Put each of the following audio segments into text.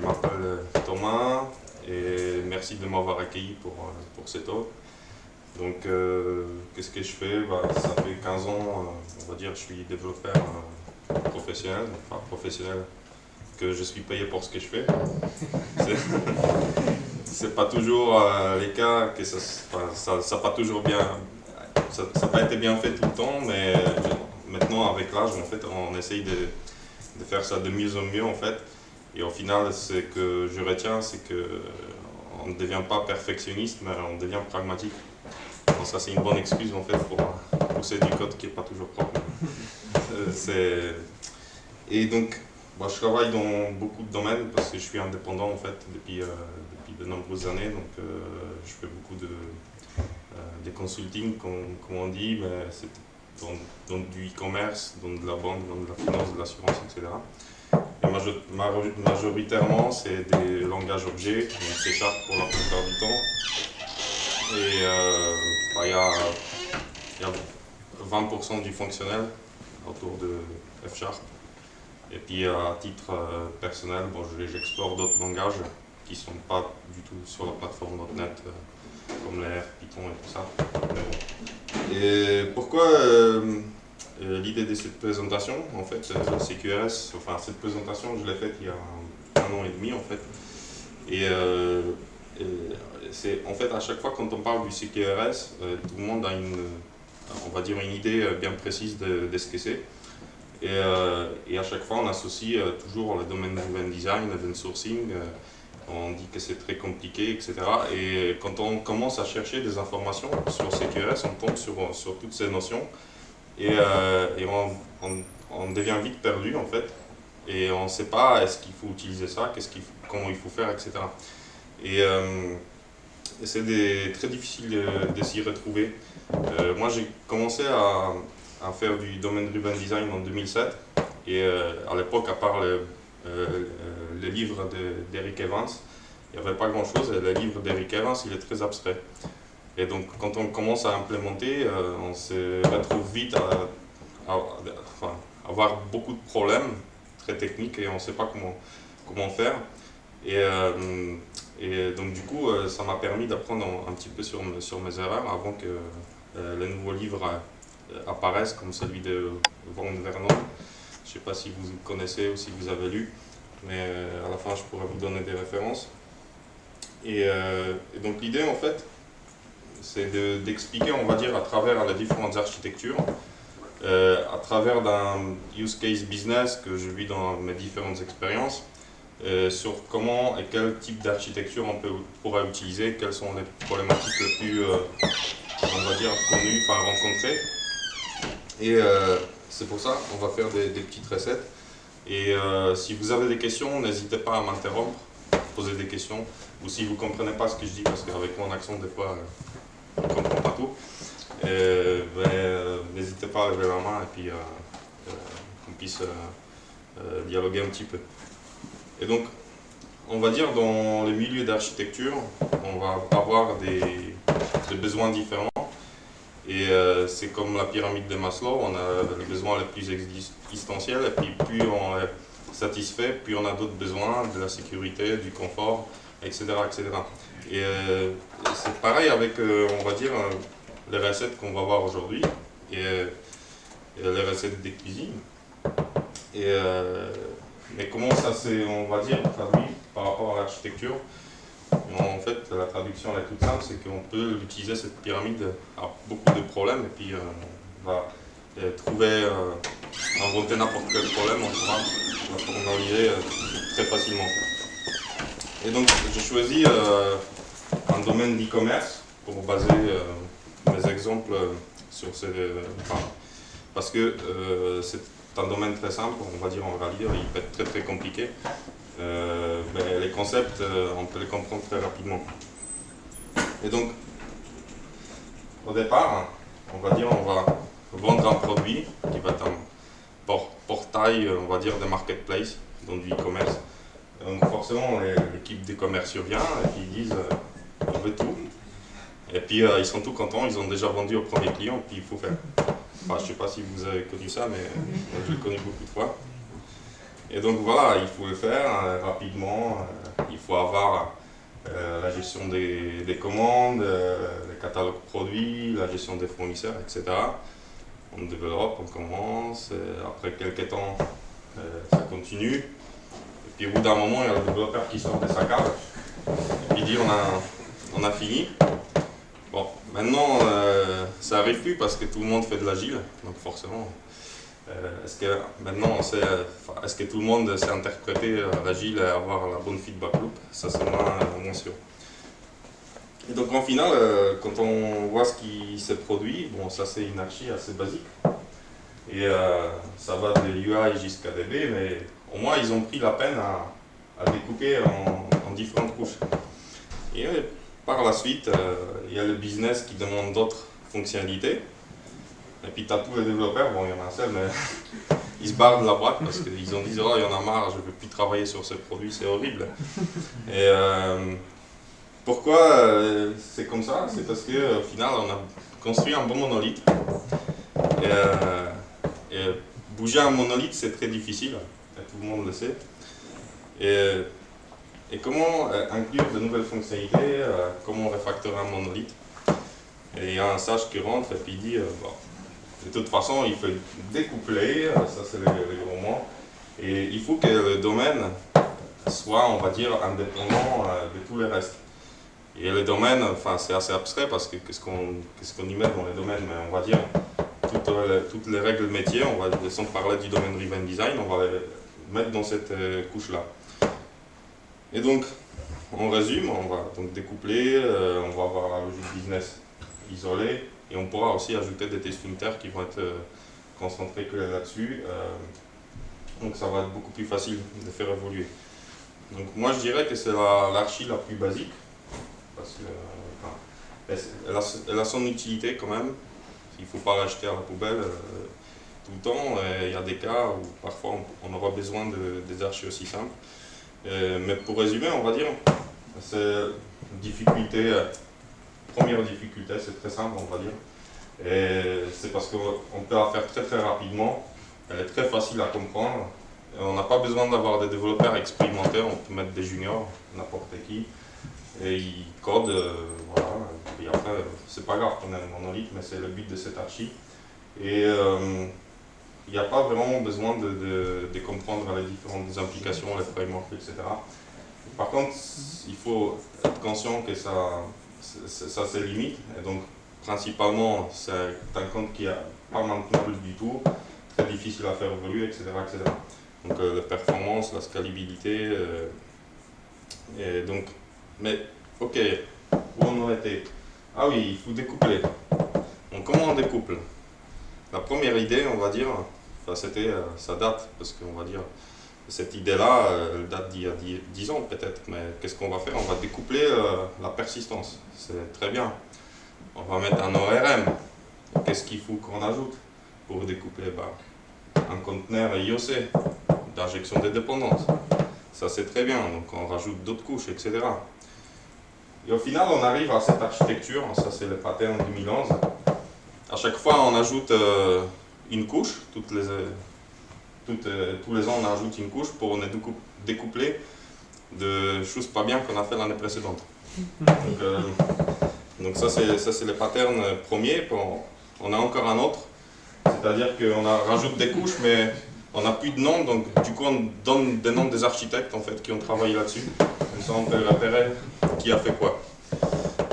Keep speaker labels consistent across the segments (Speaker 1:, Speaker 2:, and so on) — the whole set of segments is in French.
Speaker 1: je m'appelle Thomas et merci de m'avoir accueilli pour cette offre. Donc, qu'est-ce que je fais? Ça fait 15 ans, on va dire, je suis développeur professionnel, enfin professionnel, que je suis payé pour ce que je fais. C'est pas toujours les cas, que ça pas toujours bien, ça n'a pas été bien fait tout le temps, mais maintenant avec l'âge, en fait, on essaye de faire ça de mieux en mieux, en fait. Et au final, ce que je retiens, c'est que on ne devient pas perfectionniste, mais on devient pragmatique. Donc ça, c'est une bonne excuse en fait pour pousser du code qui n'est pas toujours propre. Et donc, je travaille dans beaucoup de domaines parce que je suis indépendant en fait depuis de nombreuses années. Donc, je fais beaucoup de consulting, comme on dit, mais c'est dans du e-commerce, dans de la banque, dans de la finance, de l'assurance, etc. Et majoritairement, c'est des langages objets, donc C# pour la plupart du temps. Et il y a 20% du fonctionnel autour de F#. Et puis à titre personnel, j'explore d'autres langages qui ne sont pas du tout sur la plateforme .NET, comme l'R, Python et tout ça. Mais bon. Et pourquoi l'idée de cette présentation, en fait, CQRS, enfin cette présentation, je l'ai faite il y a un an et demi en fait. Et c'est en fait à chaque fois quand on parle du CQRS, tout le monde a on va dire une idée bien précise de ce que c'est. Et à chaque fois on associe toujours le domaine driven design, event sourcing, on dit que c'est très compliqué, etc. Et quand on commence à chercher des informations sur CQRS, on tombe sur toutes ces notions. Et on devient vite perdu en fait, et on ne sait pas est-ce qu'il faut utiliser ça, comment il faut faire, etc. Et c'est très difficile de s'y retrouver. Moi j'ai commencé à faire du domaine driven design en 2007, et à l'époque, à part le livre d'Eric Evans, il n'y avait pas grand chose, et le livre d'Eric Evans il est très abstrait. Et donc, quand on commence à implémenter, on se retrouve vite à avoir beaucoup de problèmes très techniques et on ne sait pas comment faire. Et donc, du coup, ça m'a permis d'apprendre un petit peu sur mes erreurs avant que le nouveau livre apparaisse, comme celui de Van Vernon. Je ne sais pas si vous connaissez ou si vous avez lu, mais à la fin, je pourrais vous donner des références. Et donc, l'idée, en fait, c'est d'expliquer, on va dire, à travers les différentes architectures, à travers d'un use case business que je vis dans mes différentes expériences, sur comment et quel type d'architecture on pourrait utiliser, quelles sont les problématiques les plus, on va dire, connues, rencontrées. Et c'est pour ça qu'on va faire des petites recettes. Et si vous avez des questions, n'hésitez pas à m'interrompre, poser des questions, ou si vous ne comprenez pas ce que je dis, parce qu'avec mon accent, des fois, on ne comprend pas tout. N'hésitez pas à lever la main et puis qu'on puisse dialoguer un petit peu. Et donc, on va dire dans les milieux d'architecture, on va avoir des besoins différents. Et c'est comme la pyramide de Maslow, on a les besoins les plus existentiels, et puis plus on est satisfait, plus on a d'autres besoins, de la sécurité, du confort, etc. etc. Et c'est pareil avec, on va dire, les recettes qu'on va voir aujourd'hui, et les recettes de cuisine. Mais comment ça s'est, on va dire, traduit par rapport à l'architecture? En fait, la traduction elle est toute simple, c'est qu'on peut utiliser cette pyramide à beaucoup de problèmes, et puis on va trouver, inventer n'importe quel problème, on pourra le formaliser très facilement. Et donc, j'ai choisi un domaine d'e-commerce pour baser mes exemples sur parce que c'est un domaine très simple, on va dire, on va lire, il peut être très très compliqué. Mais les concepts, on peut les comprendre très rapidement. Et donc, au départ, on va dire, on va vendre un produit qui va être un portail, on va dire, de marketplace, donc du e-commerce. Donc forcément, l'équipe des commerciaux vient et puis ils disent on veut tout. Et puis ils sont tout contents, ils ont déjà vendu au premier client, puis il faut faire. Je ne sais pas si vous avez connu ça, mais je l'ai connu beaucoup de fois. Et donc voilà, il faut le faire rapidement, il faut avoir la gestion des commandes, les catalogues produits, la gestion des fournisseurs, etc. On développe, on commence, après quelques temps, ça continue. Et puis au bout d'un moment, il y a le développeur qui sort de sa cave et qui dit on a fini. Bon, maintenant, ça arrive plus parce que tout le monde fait de l'agile, donc forcément. Est-ce que maintenant, est-ce que tout le monde sait interpréter l'agile et avoir la bonne feedback loop? Ça, c'est moins sûr. Et donc, en final, quand on voit ce qui s'est produit, bon, ça, c'est une archi assez basique. Et ça va de l'UI jusqu'à DB, mais au moins, ils ont pris la peine à découper en différentes couches. Et par la suite, il y a le business qui demande d'autres fonctionnalités. Et puis tu as tous les développeurs, bon il y en a un seul, mais ils se barrent de la boîte parce qu'ils ont dit oh il y en a marre, je ne veux plus travailler sur ce produit, c'est horrible. Et pourquoi c'est comme ça? C'est parce qu'au final on a construit un bon monolithe. Et bouger un monolithe c'est très difficile, et tout le monde le sait. Et comment inclure de nouvelles fonctionnalités, comment refactorer un monolithe? Et il y a un sage qui rentre et puis il dit bon, de toute façon, il faut découpler, ça c'est le gros mot, et il faut que le domaine soit, on va dire, indépendant de tous les restes. Et le domaine, enfin c'est assez abstrait parce que qu'est-ce qu'on y met dans les domaines, mais on va dire toutes les règles métiers, on va, sans parler du domaine driven design, on va les mettre dans cette couche-là. Et donc, on résume, on va donc découpler, on va avoir la logique business isolée, et on pourra aussi ajouter des tests unitaires qui vont être concentrés que là-dessus. Donc ça va être beaucoup plus facile de faire évoluer. Donc moi je dirais que c'est l'archi la plus basique, parce que elle a son utilité quand même. Il ne faut pas l'acheter à la poubelle tout le temps. Il y a des cas où parfois on aura besoin des archis aussi simples. Mais pour résumer, on va dire, c'est difficulté. Première difficulté, c'est très simple, on va dire. Et c'est parce qu'on peut la faire très très rapidement, elle est très facile à comprendre. Et on n'a pas besoin d'avoir des développeurs expérimentés, on peut mettre des juniors, n'importe qui, et ils codent, voilà. Et après, c'est pas grave qu'on ait un monolithe, mais c'est le but de cette archi. Et il n'y a pas vraiment besoin de comprendre les différentes implications, les frameworks, etc. Par contre, il faut être conscient que ça a ses limites, et donc principalement c'est un code qui n'est pas maintenable du tout, très difficile à faire évoluer, etc. etc. Donc la performance, la scalabilité, et donc, mais ok, où on en était? Ah oui, il faut découpler. Donc comment on découple? La première idée, on va dire, enfin, c'était, ça date, parce qu'on va dire, cette idée-là, elle date d'il y a 10 ans peut-être, mais qu'est-ce qu'on va faire? On va découpler la persistance, c'est très bien. On va mettre un ORM. Qu'est-ce qu'il faut qu'on ajoute pour découpler? Un conteneur IOC, d'injection des dépendances. Ça c'est très bien, donc on rajoute d'autres couches, etc. Et au final, on arrive à cette architecture, ça c'est le pattern 2011. À chaque fois, on ajoute une couche, tous les ans on ajoute une couche pour découpler de choses pas bien qu'on a fait l'année précédente. Donc ça c'est le pattern premier. On a encore un autre, c'est-à-dire qu'on rajoute des couches, mais on n'a plus de noms, donc du coup on donne des noms des architectes en fait qui ont travaillé là-dessus. Comme ça on peut repérer qui a fait quoi.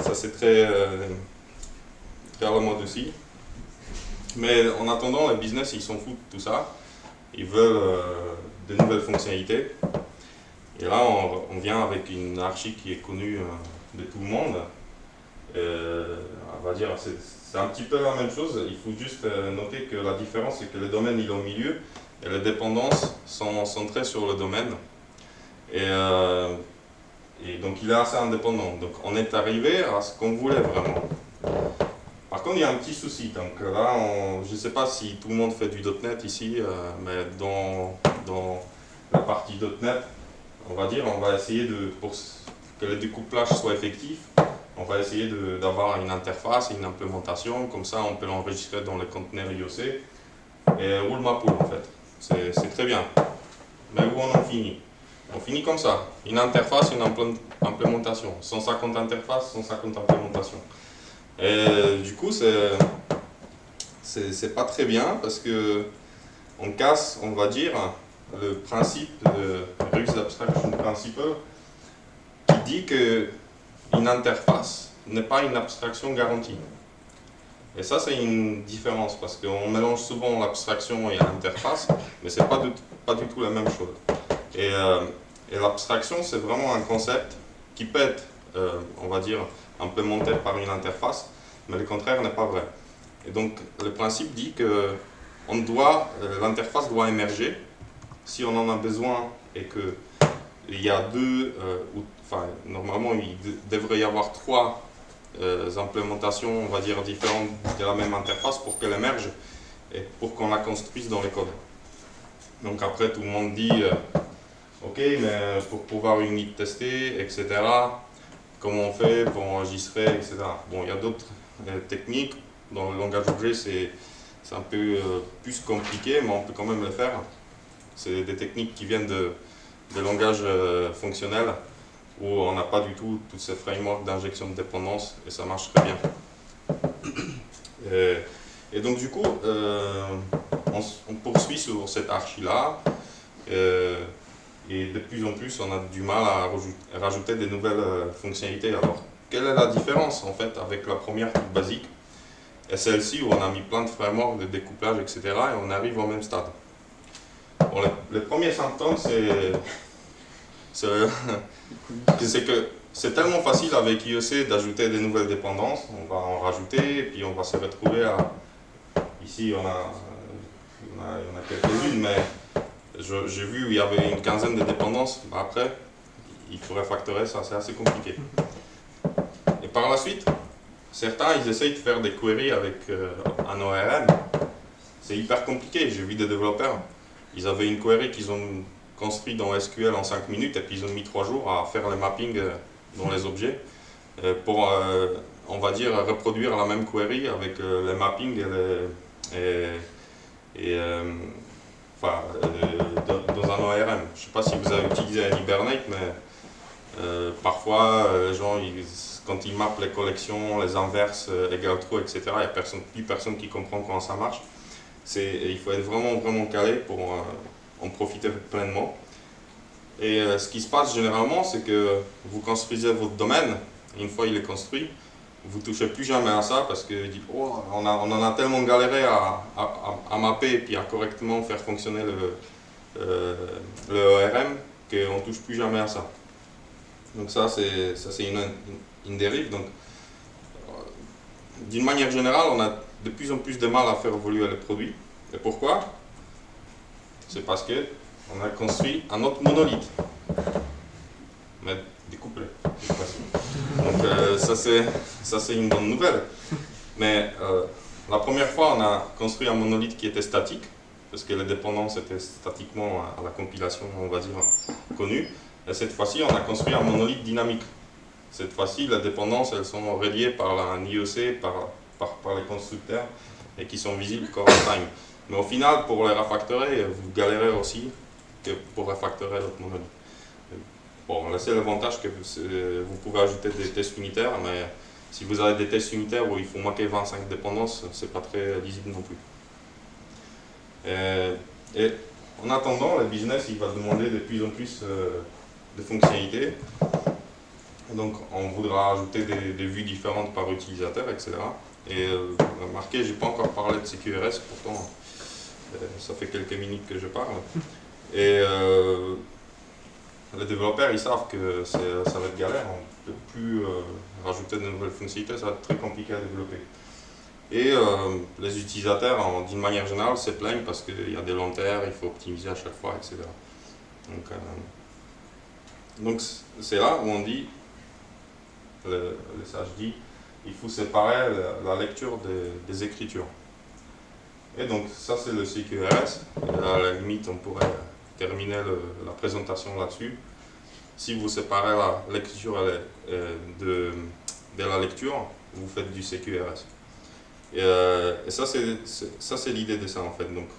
Speaker 1: Ça c'est très à la mode aussi. Mais en attendant, les business ils s'en foutent de tout ça. Ils veulent de nouvelles fonctionnalités. Et là on vient avec une archi qui est connue de tout le monde. On va dire c'est un petit peu la même chose, il faut juste noter que la différence c'est que le domaine il est au milieu et les dépendances sont centrées sur le domaine, et donc il est assez indépendant, donc on est arrivé à ce qu'on voulait vraiment. Par contre il y a un petit souci, donc là je ne sais pas si tout le monde fait du .NET ici, mais dans la partie .NET on va dire on va essayer pour que le découplage soit effectif. On va essayer d'avoir une interface, une implémentation, comme ça on peut l'enregistrer dans le conteneur IOC et roule ma poule en fait. C'est très bien. mais où on en finit? On finit comme ça, une interface, une implémentation, 150 interfaces, 150 implémentations. Et du coup, c'est pas très bien parce que on casse, on va dire, le principe de Rux Abstraction Principle qui dit que une interface n'est pas une abstraction garantie. Et ça, c'est une différence parce qu'on mélange souvent l'abstraction et l'interface, mais c'est pas du tout la même chose. Et, et l'abstraction, c'est vraiment un concept qui peut être, on va dire, implémenté par une interface, mais le contraire n'est pas vrai. Et donc, le principe dit que l'interface doit émerger si on en a besoin et qu'il y a normalement, il devrait y avoir 3 implémentations, on va dire, différentes de la même interface pour qu'elle émerge et pour qu'on la construise dans les codes. Donc après, tout le monde dit ok, mais pour pouvoir unit tester, etc., comment on fait pour enregistrer, etc. Bon, il y a d'autres techniques. Dans le langage objet, c'est un peu plus compliqué, mais on peut quand même le faire. C'est des techniques qui viennent de langages fonctionnels où on n'a pas du tout tous ces frameworks d'injection de dépendance et ça marche très bien. Et donc du coup, on poursuit sur cette archi-là et de plus en plus on a du mal à rajouter des nouvelles fonctionnalités. Alors, quelle est la différence en fait avec la première toute basique et celle-ci où on a mis plein de frameworks de découplage, etc. et on arrive au même stade? Bon, le premier symptôme, c'est que c'est tellement facile avec IEC d'ajouter des nouvelles dépendances. On va en rajouter, et puis on va se retrouver à... Ici, il y en a quelques-unes, mais j'ai vu il y avait une quinzaine de dépendances. Après, il faut refactorer, ça c'est assez compliqué. Et par la suite, certains, ils essayent de faire des queries avec un ORM. C'est hyper compliqué. J'ai vu des développeurs, ils avaient une query qu'ils ont construit dans SQL en 5 minutes et puis ils ont mis 3 jours à faire le mapping dans les objets pour, on va dire, reproduire la même query avec les mappings dans un ORM. Je ne sais pas si vous avez utilisé un Hibernate, mais parfois, les gens, quand ils mappent les collections, les inverses, égal true, etc., il n'y a plus personne qui comprend comment ça marche. Il faut être vraiment calé pour en profiter pleinement. Et ce qui se passe généralement, c'est que vous construisez votre domaine, et une fois il est construit, vous ne touchez plus jamais à ça parce que oh, on en a tellement galéré à mapper et puis à correctement faire fonctionner le ORM qu'on ne touche plus jamais à ça. Donc ça c'est une dérive. Donc, d'une manière générale, on a de plus en plus de mal à faire évoluer le produit. Et pourquoi? C'est parce que on a construit un autre monolithe, mais découplé. Donc ça c'est une bonne nouvelle. Mais la première fois, on a construit un monolithe qui était statique, parce que les dépendances étaient statiquement à la compilation, on va dire, connues. Et cette fois-ci, on a construit un monolithe dynamique. Cette fois-ci, les dépendances, elles sont reliées par un IEC, par les constructeurs, et qui sont visibles core time. Mais au final, pour les refactorer, vous galérez aussi que pour refactorer l'autre monolithe. Bon, là c'est l'avantage que vous pouvez ajouter des tests unitaires, mais si vous avez des tests unitaires où il faut manquer 25 dépendances, c'est pas très lisible non plus. Et en attendant, le business il va demander de plus en plus de fonctionnalités. Donc on voudra ajouter des vues différentes par utilisateur, etc. Et remarquez, j'ai pas encore parlé de CQRS, pourtant ça fait quelques minutes que je parle. Et les développeurs, ils savent que ça va être galère, on ne peut plus rajouter de nouvelles fonctionnalités, ça va être très compliqué à développer. Et les utilisateurs, d'une manière générale, se plaignent parce qu'il y a des lenteurs, il faut optimiser à chaque fois, etc. Donc c'est là où on dit, le sage dit, il faut séparer la lecture des écritures. Et donc ça c'est le CQRS, et à la limite on pourrait terminer la présentation là-dessus. Si vous séparez la lecture de la lecture, vous faites du CQRS. Et ça c'est l'idée de ça en fait. Donc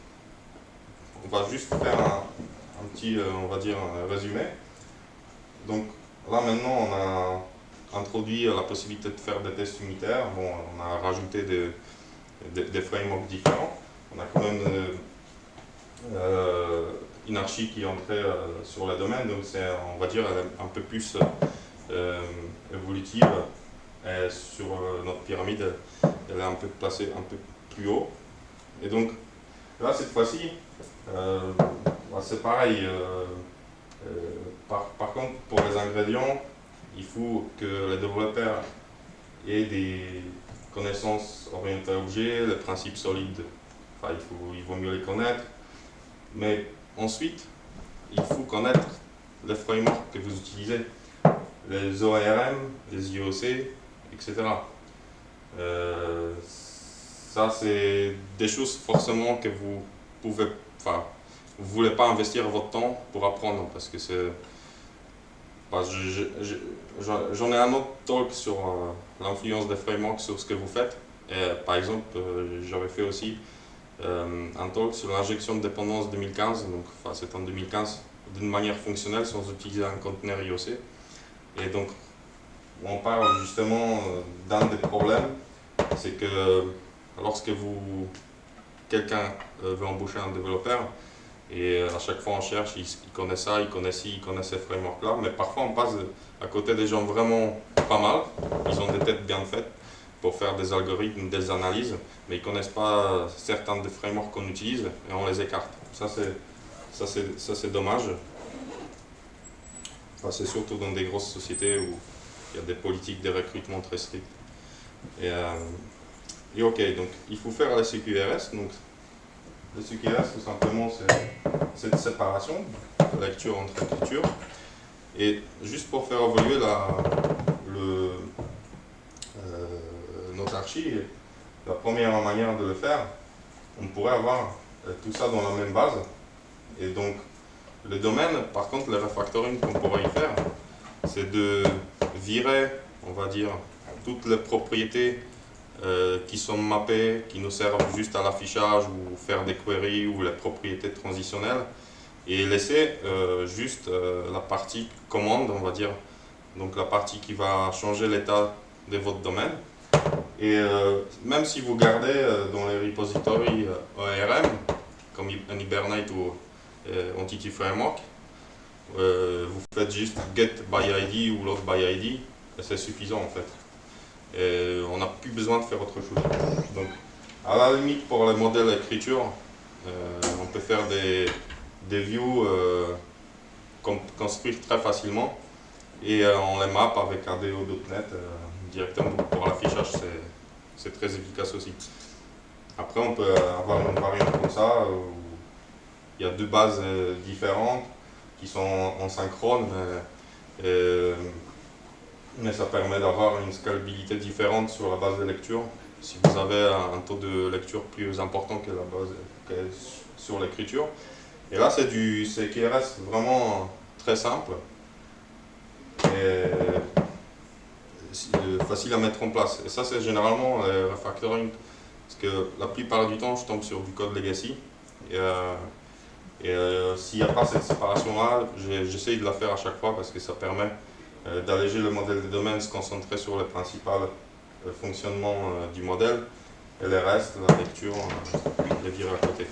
Speaker 1: on va juste faire petit on va dire, résumé. Donc là maintenant on a introduit la possibilité de faire des tests unitaires. Bon, on a rajouté des frameworks différents. On a quand même une archi qui est entrée sur le domaine, donc c'est, on va dire, elle est un peu plus évolutive. Et sur notre pyramide, elle est un peu placée un peu plus haut. Et donc là, cette fois-ci, c'est pareil. Par contre, pour les ingrédients, il faut que les développeurs aient des connaissances orientées à objet, les principes solides, enfin, il vaut mieux les connaître. Mais ensuite, il faut connaître les frameworks que vous utilisez, les ORM, les IOC, etc. Ça, c'est des choses forcément que vous pouvez, enfin, vous voulez pas investir votre temps pour apprendre parce que c'est. J'en ai un autre talk sur l'influence des frameworks sur ce que vous faites. Et, par exemple, j'avais fait aussi un talk sur l'injection de dépendance 2015. Donc, enfin, c'est en 2015 d'une manière fonctionnelle sans utiliser un conteneur IOC. Et donc, on parle justement d'un des problèmes, c'est que lorsque quelqu'un veut embaucher un développeur, et à chaque fois on cherche, il connaît ça, il connaît ci, il connaît ces frameworks-là, mais parfois on passe à côté des gens vraiment pas mal, ils ont des têtes bien faites pour faire des algorithmes, des analyses, mais ils ne connaissent pas certains des frameworks qu'on utilise et on les écarte. Ça c'est dommage. Enfin, c'est surtout dans des grosses sociétés où il y a des politiques de recrutement très strictes. Et ok, donc il faut faire la CQRS. Donc, le CQRS, tout simplement, c'est cette séparation de lecture entre écriture. Et juste pour faire évoluer notre archi, la première manière de le faire, on pourrait avoir tout ça dans la même base. Et donc, le domaine, par contre, le refactoring qu'on pourrait y faire, c'est de virer, on va dire, toutes les propriétés qui sont mappées, qui nous servent juste à l'affichage ou faire des queries ou les propriétés transitionnelles, et laisser juste la partie commande, on va dire, donc la partie qui va changer l'état de votre domaine. Et même si vous gardez dans les repositories ORM, comme Hibernate ou Entity Framework, vous faites juste get by ID ou load by ID, et c'est suffisant en fait. Et on n'a plus besoin de faire autre chose. Donc, à la limite, pour les modèles d'écriture, on peut faire des views construire très facilement et on les map avec ADO.NET directement pour l'affichage, c'est très efficace aussi. Après, on peut avoir une variante comme ça où il y a deux bases différentes qui sont en synchrone, mais ça permet d'avoir une scalabilité différente sur la base de lecture. Si vous avez un taux de lecture plus important que la base sur l'écriture. Et là, c'est du CQRS vraiment très simple et facile à mettre en place. Et ça, c'est généralement le refactoring, parce que la plupart du temps, je tombe sur du code legacy. Et s'il n'y a pas cette séparation-là, j'essaye de la faire à chaque fois parce que ça permet d'alléger le modèle de domaine, se concentrer sur le principal fonctionnement du modèle, et le reste, la lecture, les virer à côté.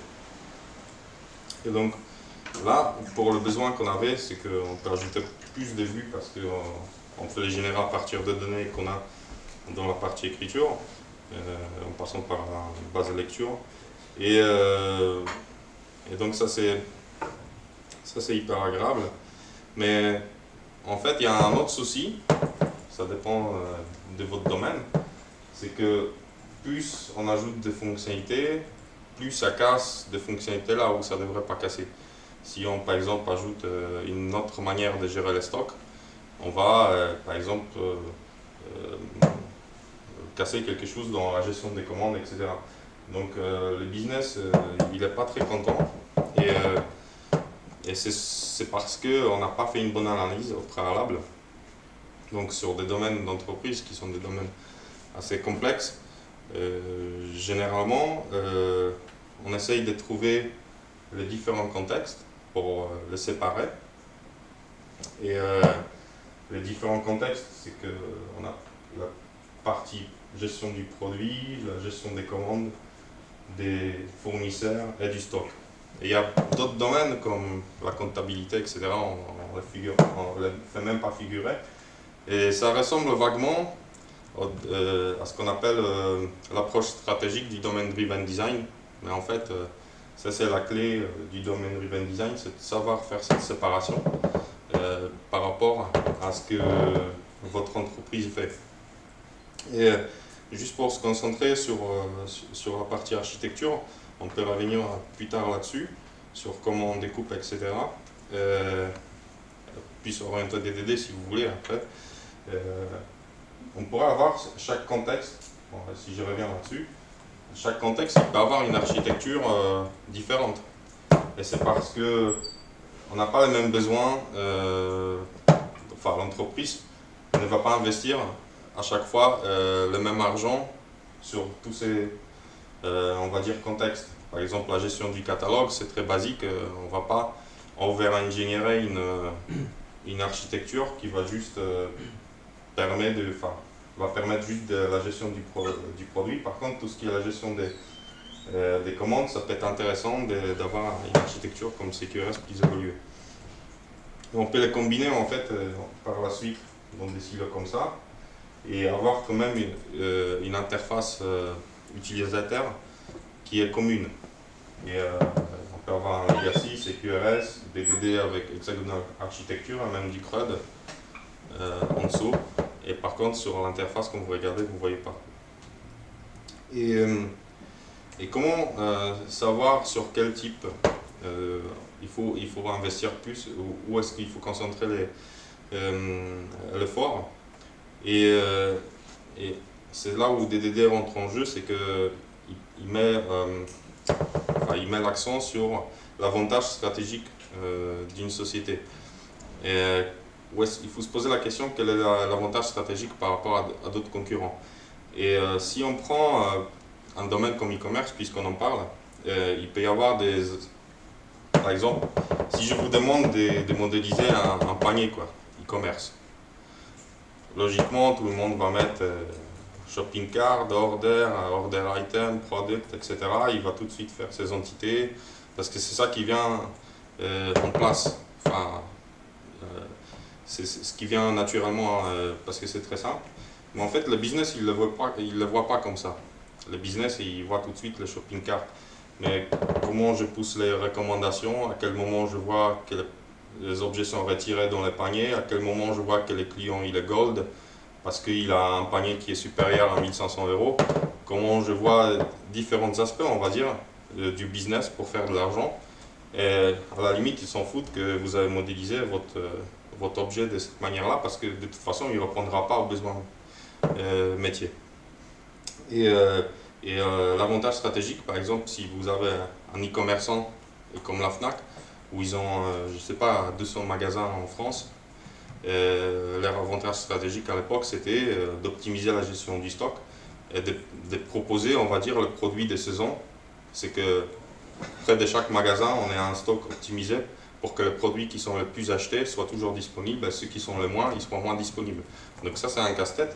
Speaker 1: Et donc là, pour le besoin qu'on avait, c'est qu'on peut ajouter plus de vues parce qu'on peut les générer à partir de données qu'on a dans la partie écriture, en passant par la base de lecture. Et donc ça c'est hyper agréable. Mais en fait, il y a un autre souci, ça dépend de votre domaine, c'est que plus on ajoute des fonctionnalités, plus ça casse des fonctionnalités là où ça ne devrait pas casser. Si on, par exemple, ajoute une autre manière de gérer les stocks, on va, par exemple, casser quelque chose dans la gestion des commandes, etc. Donc, le business, il n'est pas très content. Et c'est parce qu'on n'a pas fait une bonne analyse au préalable. Donc, sur des domaines d'entreprise qui sont des domaines assez complexes, généralement, on essaye de trouver les différents contextes pour les séparer. Et les différents contextes, c'est qu'on a la partie gestion du produit, la gestion des commandes, des fournisseurs et du stock. Et il y a d'autres domaines comme la comptabilité, etc. On ne les fait même pas figurer. Et ça ressemble vaguement à ce qu'on appelle l'approche stratégique du domaine driven design. Mais en fait, ça c'est la clé du domaine driven design, c'est de savoir faire cette séparation par rapport à ce que votre entreprise fait. Et juste pour se concentrer sur la partie architecture, on peut revenir plus tard là-dessus, sur comment on découpe, etc. Puis s'orienter DDD si vous voulez après. On pourrait avoir chaque contexte, bon, si je reviens là-dessus, chaque contexte il peut avoir une architecture différente. Et c'est parce que on n'a pas les mêmes besoins, enfin l'entreprise ne va pas investir à chaque fois le même argent sur tous ces, on va dire, contextes. Par exemple, la gestion du catalogue, c'est très basique, on va pas over-ingénierer une architecture qui va juste permettre juste de la gestion du produit. Par contre, tout ce qui est la gestion des commandes, ça peut être intéressant d'avoir une architecture comme CQRS plus évoluée. Et on peut les combiner en fait par la suite dans des silos comme ça et avoir quand même une interface utilisateur qui est commune. Et on peut avoir un legacy, CQRS, DDD avec hexagonal architecture, même du CRUD en dessous. Et par contre, sur l'interface, quand vous regardez, vous ne voyez pas. Et comment savoir sur quel type il faut investir plus, où est-ce qu'il faut concentrer l'effort. Et c'est là où DDD rentre en jeu, c'est qu'il met l'accent sur l'avantage stratégique d'une société. Et il faut se poser la question quel est l'avantage stratégique par rapport à d'autres concurrents. Et si on prend un domaine comme e-commerce, puisqu'on en parle, il peut y avoir par exemple, si je vous demande de modéliser un panier e-commerce, logiquement tout le monde va mettre shopping cart, order item, product, etc. Il va tout de suite faire ses entités parce que c'est ça qui vient en place. Enfin, c'est ce qui vient naturellement parce que c'est très simple. Mais en fait, le business, il le voit pas comme ça. Le business, il voit tout de suite le shopping cart. Mais comment je pousse les recommandations, à quel moment je vois que les objets sont retirés dans les paniers, à quel moment je vois que le client il est gold parce qu'il a un panier qui est supérieur à 1500 €. Comment je vois différents aspects, on va dire, du business pour faire de l'argent. Et à la limite, ils s'en foutent que vous avez modélisé votre objet de cette manière-là parce que de toute façon, il ne répondra pas aux besoins métiers. Et l'avantage stratégique, par exemple, si vous avez un e-commerçant comme la Fnac, où ils ont, je sais pas, 200 magasins en France, leur avantage stratégique à l'époque, c'était d'optimiser la gestion du stock et de proposer, on va dire, le produit de saison. C'est que près de chaque magasin, on a un stock optimisé pour que les produits qui sont les plus achetés soient toujours disponibles et ceux qui sont les moins, ils seront moins disponibles. Donc ça, c'est un casse-tête.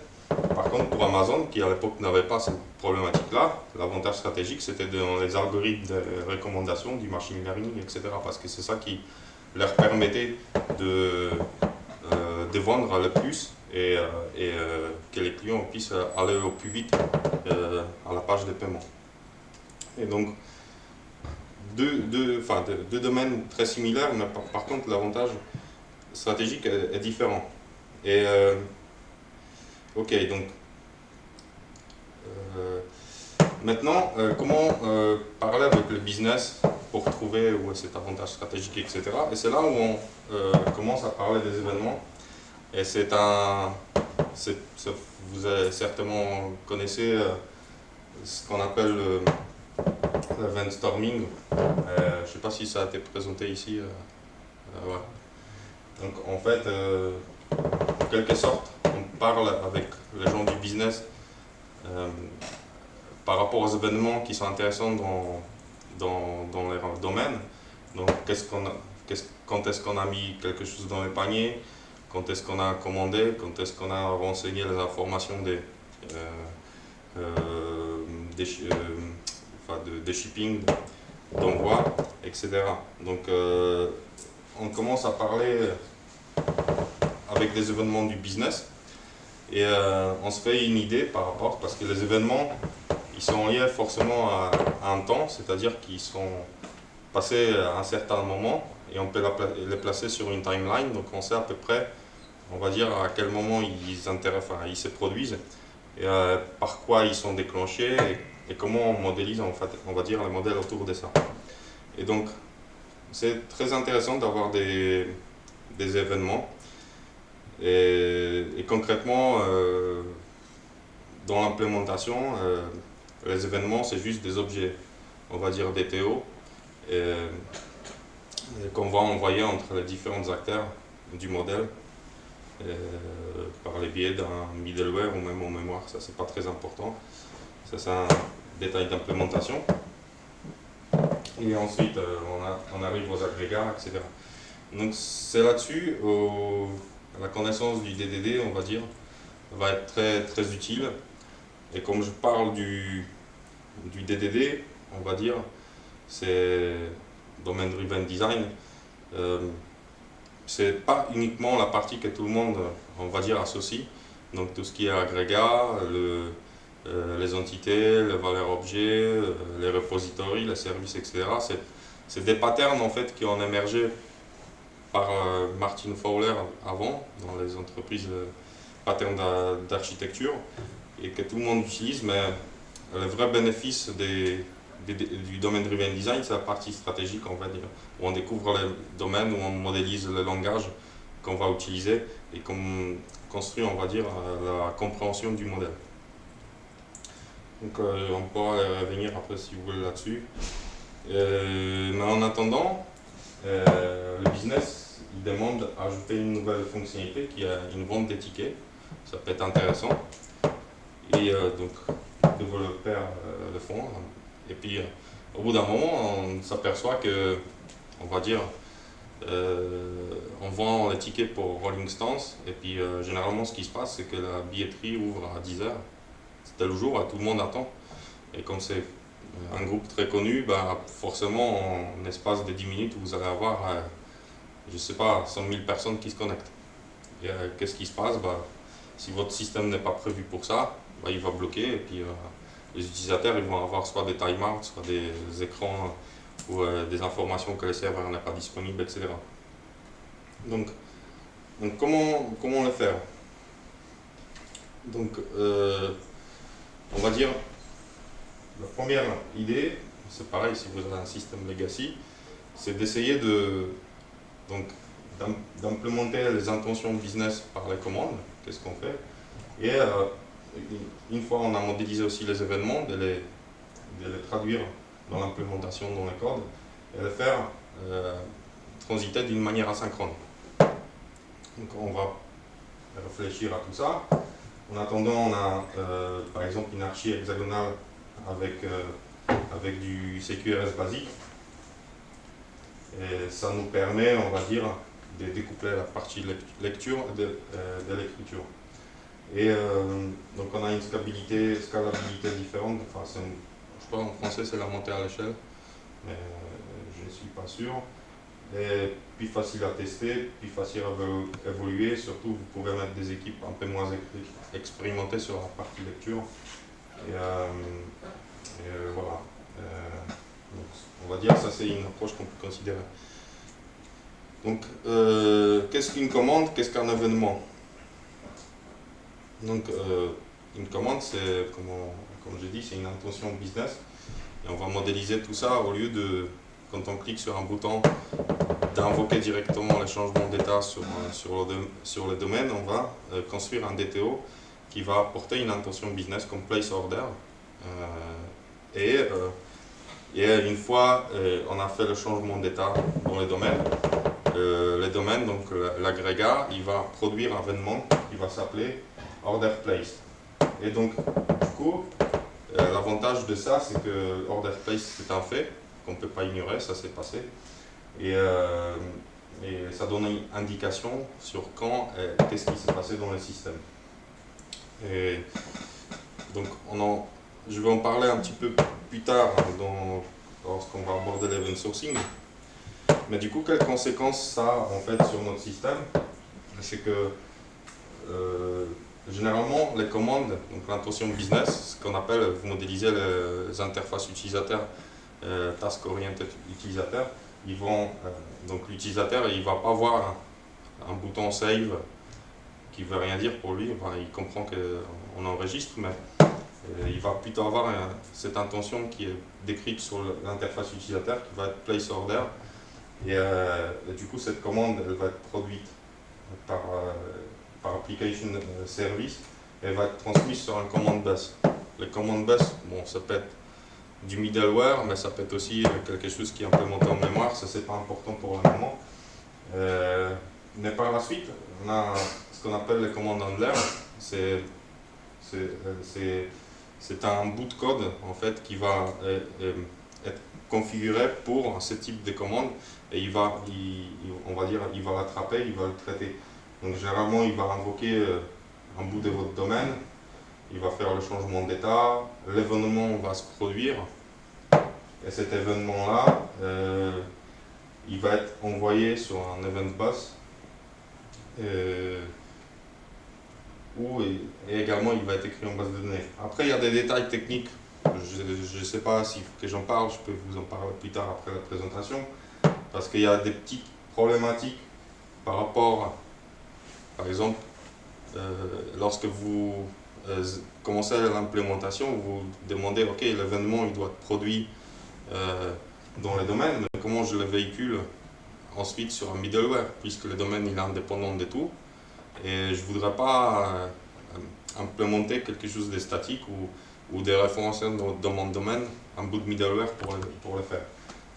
Speaker 1: Par contre, pour Amazon, qui à l'époque n'avait pas cette problématique-là, l'avantage stratégique, c'était dans les algorithmes de recommandation, du machine learning, etc. Parce que c'est ça qui leur permettait de vendre le plus et que les clients puissent aller au plus vite à la page de paiement. Et donc, deux domaines très similaires, mais par contre, l'avantage stratégique est différent. Et ok, donc maintenant, comment parler avec le business pour trouver où est cet avantage stratégique, etc. Et c'est là où on commence à parler des événements. Et vous certainement connaissez ce qu'on appelle l'event storming. Je ne sais pas si ça a été présenté ici. Ouais. Donc en fait, en quelque sorte, on parle avec les gens du business par rapport aux événements qui sont intéressants dans leur domaine. Donc qu'est-ce quand est-ce qu'on a mis quelque chose dans le panier, quand est-ce qu'on a commandé, quand est-ce qu'on a renseigné les informations des shipping, d'envoi, etc. Donc on commence à parler avec des événements du business et on se fait une idée par rapport, parce que les événements, ils sont liés forcément à un temps, c'est-à-dire qu'ils sont passés à un certain moment et on peut les placer sur une timeline, donc on sait à peu près, on va dire, à quel moment ils se produisent et par quoi ils sont déclenchés et comment on modélise, en fait, on va dire, les modèles autour de ça. Et donc, c'est très intéressant d'avoir des événements et concrètement, dans l'implémentation, les événements, c'est juste des objets, on va dire des TO, qu'on va envoyer entre les différents acteurs du modèle par les biais d'un middleware ou même en mémoire. Ça, c'est pas très important. Ça, c'est un détail d'implémentation. Et ensuite, on arrive aux agrégats, etc. Donc, c'est là-dessus, la connaissance du DDD, on va dire, va être très, très utile. Et comme je parle du DDD, on va dire, c'est Domain Driven Design, c'est pas uniquement la partie que tout le monde, on va dire, associe. Donc tout ce qui est agrégat, les entités, les valeurs objets, les repositories, les services, etc. C'est des patterns en fait qui ont émergé par Martin Fowler avant, dans les entreprises patterns d'architecture, et que tout le monde utilise, mais le vrai bénéfice du domaine driven design, c'est la partie stratégique, on va dire, où on découvre les domaines, où on modélise le langage qu'on va utiliser et qu'on construit, on va dire, la compréhension du modèle. Donc on pourra revenir après si vous voulez là-dessus. Mais en attendant, le business il demande d'ajouter une nouvelle fonctionnalité qui est une vente des tickets. Ça peut être intéressant. Et donc, les développeurs le font. Et puis, au bout d'un moment, on s'aperçoit que, on va dire, on vend les tickets pour Rolling Stones. Et puis, généralement, ce qui se passe, c'est que la billetterie ouvre à 10h. C'est le jour, tout le monde attend. Et comme c'est un groupe très connu, bah, forcément, en espace de 10 minutes, vous allez avoir, je ne sais pas, 100 000 personnes qui se connectent. Et qu'est-ce qui se passe? Si votre système n'est pas prévu pour ça, il va bloquer et puis les utilisateurs ils vont avoir soit des timeouts, soit des écrans ou des informations que le serveur n'est pas disponible, etc. Donc comment le faire? Donc on va dire la première idée, c'est pareil si vous avez un système legacy, c'est d'essayer d'implémenter les intentions business par les commandes. Qu'est-ce qu'on fait? Et une fois on a modélisé aussi les événements, de les traduire dans l'implémentation dans les codes et les faire transiter d'une manière asynchrone. Donc on va réfléchir à tout ça. En attendant, on a par exemple une archi hexagonale avec du CQRS basique. Et ça nous permet, on va dire, de découpler la partie lecture de l'écriture. Et donc on a une scalabilité différente. Enfin, je crois en français c'est la montée à l'échelle, mais je ne suis pas sûr. Et plus facile à tester, plus facile à évoluer. Surtout, vous pouvez mettre des équipes un peu moins expérimentées sur la partie lecture. Et voilà. Donc, on va dire ça c'est une approche qu'on peut considérer. Donc, qu'est-ce qu'une commande, qu'est-ce qu'un événement? Donc, une commande, c'est, comme j'ai dit, c'est une intention business. Et on va modéliser tout ça au lieu de, quand on clique sur un bouton, d'invoquer directement les changements d'état sur le domaine, on va construire un DTO qui va apporter une intention business comme place order. Et une fois on a fait le changement d'état dans les domaines, donc l'agrégat, il va produire un événement qui va s'appeler order place. Et donc, du coup, l'avantage de ça, c'est que order place, c'est un fait qu'on ne peut pas ignorer, ça s'est passé. Et et ça donne une indication sur quand et qu'est-ce qui s'est passé dans le système. Et donc je vais en parler un petit peu plus tard lorsqu'on va aborder l'event sourcing. Mais du coup, quelles conséquences ça a en fait sur notre système? C'est que généralement, les commandes, donc l'intention business, ce qu'on appelle, vous modélisez les interfaces utilisateurs, task oriented utilisateur, donc l'utilisateur il va pas voir un bouton save qui veut rien dire pour lui, enfin, il comprend qu'on enregistre, mais il va plutôt avoir cette intention qui est décrite sur l'interface utilisateur qui va être place order, et du coup cette commande elle va être produite par application service, et elle va être transmise sur un command bus. Le command bus, bon, ça peut être du middleware, mais ça peut être aussi quelque chose qui est implémenté en mémoire, ça c'est pas important pour le moment. Mais par la suite, on a ce qu'on appelle les command handler. C'est un bout de code en fait qui va être configuré pour ce type de commande, et on va dire, il va l'attraper, il va le traiter. Donc généralement, il va invoquer un bout de votre domaine, il va faire le changement d'état, l'événement va se produire, et cet événement-là, il va être envoyé sur un event bus, et également il va être écrit en base de données. Après, il y a des détails techniques, je ne sais pas s'il faut que j'en parle, je peux vous en parler plus tard après la présentation, parce qu'il y a des petites problématiques par rapport, par exemple, lorsque vous commencez l'implémentation, vous demandez, ok, l'événement il doit être produit dans les domaines, mais comment je le véhicule ensuite sur un middleware, puisque le domaine il est indépendant de tout, et je ne voudrais pas implémenter quelque chose de statique ou des référenceurs dans mon domaine, un bout de middleware pour le faire.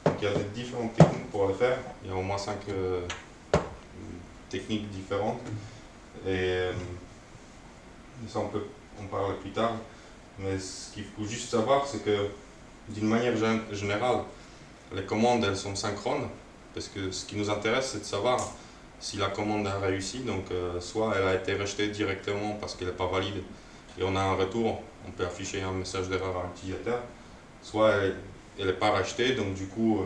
Speaker 1: Donc il y a des différentes techniques pour le faire, il y a au moins 5 techniques différentes, et ça on peut en parler plus tard, mais ce qu'il faut juste savoir, c'est que d'une manière générale, les commandes elles sont synchrones, parce que ce qui nous intéresse c'est de savoir si la commande a réussi, donc soit elle a été rejetée directement parce qu'elle n'est pas valide et on a un retour, on peut afficher un message d'erreur à l'utilisateur, soit elle n'est pas rejetée, donc du coup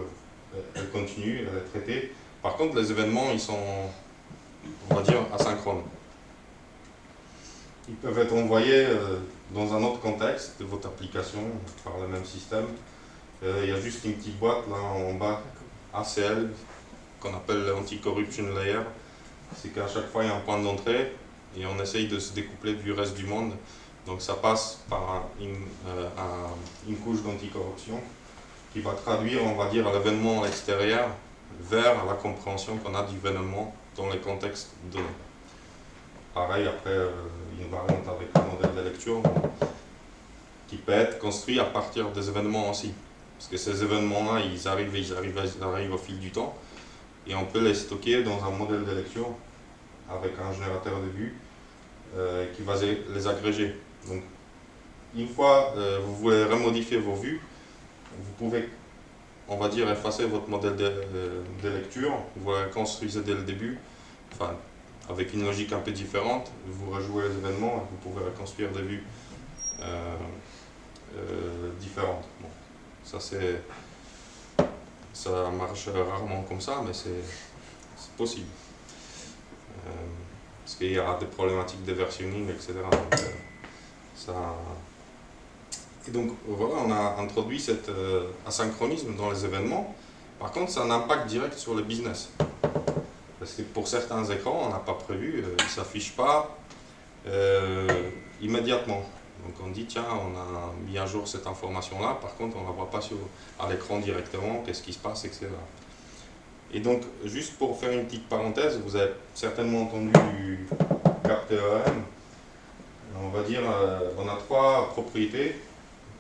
Speaker 1: elle continue, elle est traitée. Par contre les événements ils sont, on va dire, asynchrones. Ils peuvent être envoyés dans un autre contexte de votre application par le même système. Il y a juste une petite boîte là en bas, ACL, qu'on appelle l'anti-corruption layer. C'est qu'à chaque fois il y a un point d'entrée et on essaye de se découpler du reste du monde. Donc ça passe par une couche d'anticorruption qui va traduire, on va dire, l'événement à l'extérieur vers la compréhension qu'on a du événement dans les contextes donnés. Pareil, après, une variante avec un modèle de lecture qui peut être construit à partir des événements aussi. Parce que ces événements-là, ils arrivent au fil du temps. Et on peut les stocker dans un modèle de lecture avec un générateur de vues qui va les agréger. Donc, une fois vous voulez remodifier vos vues, vous pouvez, on va dire, effacer votre modèle de lecture, vous le construisez dès le début, enfin, avec une logique un peu différente, vous rejouez les événements et vous pouvez reconstruire des vues différentes. Bon, ça marche rarement comme ça, mais c'est possible. Parce qu'il y aura des problématiques de versionning, etc. Et donc voilà, on a introduit cet asynchronisme dans les événements. Par contre, ça a un impact direct sur le business. Parce que pour certains écrans, on n'a pas prévu, ils ne s'affichent pas immédiatement. Donc on dit, tiens, on a mis à jour cette information-là, par contre on ne la voit pas à l'écran directement, qu'est-ce qui se passe, etc. Et donc, juste pour faire une petite parenthèse, vous avez certainement entendu du GAP TEM. On va dire, on a 3 propriétés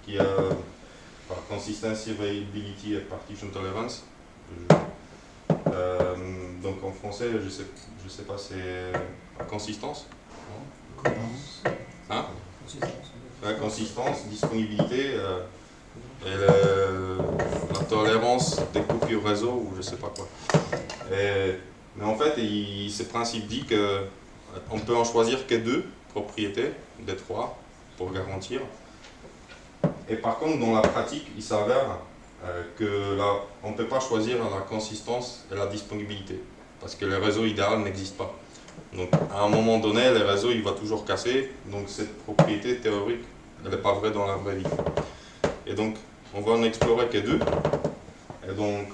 Speaker 1: qui par consistency, availability et partition tolerance. Donc en français, je sais pas, c'est la consistance. Hein? La consistance, disponibilité et la tolérance des coupures réseau ou je sais pas quoi. Et Mais en fait, ce principe dit qu'on peut en choisir que 2 propriétés, des 3, pour garantir. Et par contre, dans la pratique, il s'avère on ne peut pas choisir la consistance et la disponibilité, parce que le réseau idéal n'existe pas. Donc à un moment donné, le réseau il va toujours casser, donc cette propriété théorique, elle n'est pas vraie dans la vraie vie. Et donc, on va en explorer que 2. Et donc,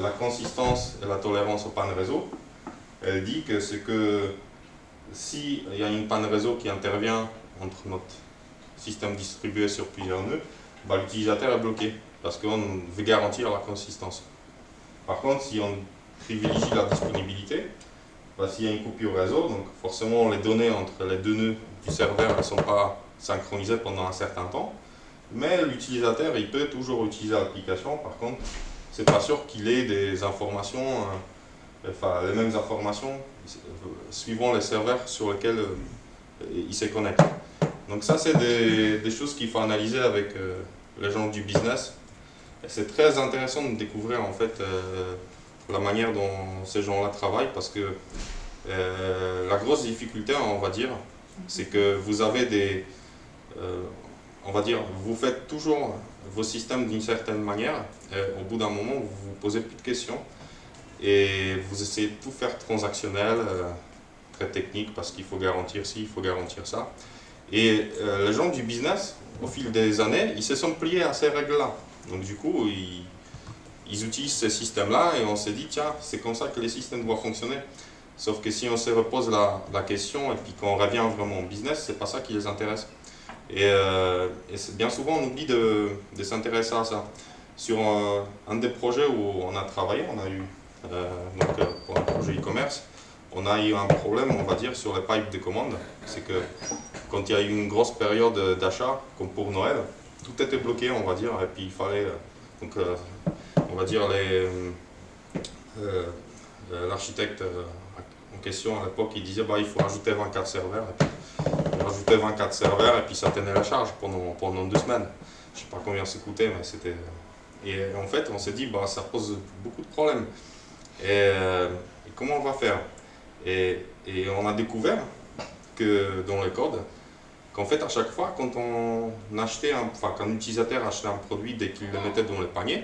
Speaker 1: la consistance et la tolérance aux pannes réseau, elle dit que c'est que s'il y a une panne réseau qui intervient entre notre système distribué sur plusieurs nœuds, bah, l'utilisateur est bloqué parce qu'on veut garantir la consistance. Par contre, si on privilégie la disponibilité, bah, s'il y a une coupure réseau, donc forcément les données entre les 2 nœuds du serveur ne sont pas synchronisées pendant un certain temps, mais l'utilisateur il peut toujours utiliser l'application. Par contre, c'est pas sûr qu'il ait des informations, enfin les mêmes informations suivant les serveurs sur lesquels il se connecte. Donc ça c'est des choses qu'il faut analyser avec les gens du business. C'est très intéressant de découvrir en fait la manière dont ces gens-là travaillent, parce que la grosse difficulté, on va dire, c'est que vous avez on va dire, vous faites toujours vos systèmes d'une certaine manière, et au bout d'un moment, vous vous posez plus de questions et vous essayez de tout faire transactionnel, très technique, parce qu'il faut garantir ci, il faut garantir ça. Et les gens du business, au fil des années, ils se sont pliés à ces règles-là. Donc du coup, ils utilisent ces systèmes-là et on s'est dit, tiens, c'est comme ça que les systèmes doivent fonctionner. Sauf que si on se repose la question et puis qu'on revient vraiment au business, c'est pas ça qui les intéresse. Et bien souvent, on oublie de s'intéresser à ça. Sur un des projets où on a travaillé, on a eu, pour un projet e-commerce, on a eu un problème, on va dire, sur les pipes de commande. C'est que quand il y a eu une grosse période d'achat, comme pour Noël, tout était bloqué, on va dire, et puis il fallait, on va dire, l'architecte en question à l'époque, il disait, bah, il faut rajouter 24 serveurs. Et puis, on rajoutait 24 serveurs et puis ça tenait la charge pendant 2 semaines. Je ne sais pas combien ça coûtait, mais c'était... Et en fait, on s'est dit, bah, ça pose beaucoup de problèmes. Et comment on va faire? Et on a découvert que dans le code, qu'en fait, à chaque fois, quand qu'un utilisateur achetait un produit dès qu'il le mettait dans le panier,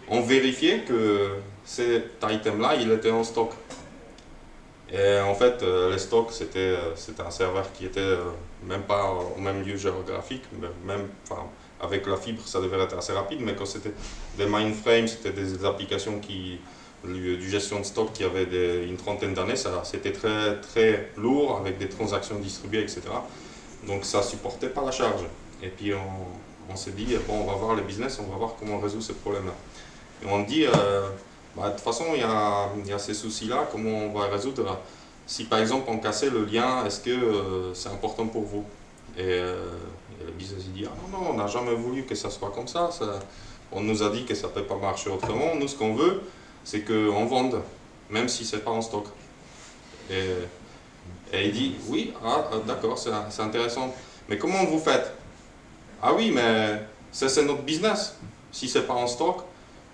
Speaker 1: on vérifiait que cet item-là, il était en stock. Et en fait, les stocks, c'était un serveur qui était même pas au même lieu géographique, même, enfin, avec la fibre, ça devait être assez rapide, mais quand c'était des mainframes, c'était des applications du gestion de stock qui avait une trentaine d'années, c'était très, très lourd avec des transactions distribuées, etc. Donc ça supportait pas la charge. Et puis on s'est dit, bon, on va voir les business, on va voir comment on résout ce problème-là. Et on dit, bah, de toute façon, il y a ces soucis-là, comment on va résoudre? Si par exemple on cassait le lien, est-ce que c'est important pour vous? Et le business il dit, ah non, on n'a jamais voulu que ça soit comme ça, on nous a dit que ça ne peut pas marcher autrement. Nous, ce qu'on veut, c'est qu'on vende, même si ce n'est pas en stock. Et il dit, oui, d'accord, c'est intéressant. Mais comment vous faites? Ah oui, mais c'est notre business. Si ce n'est pas en stock,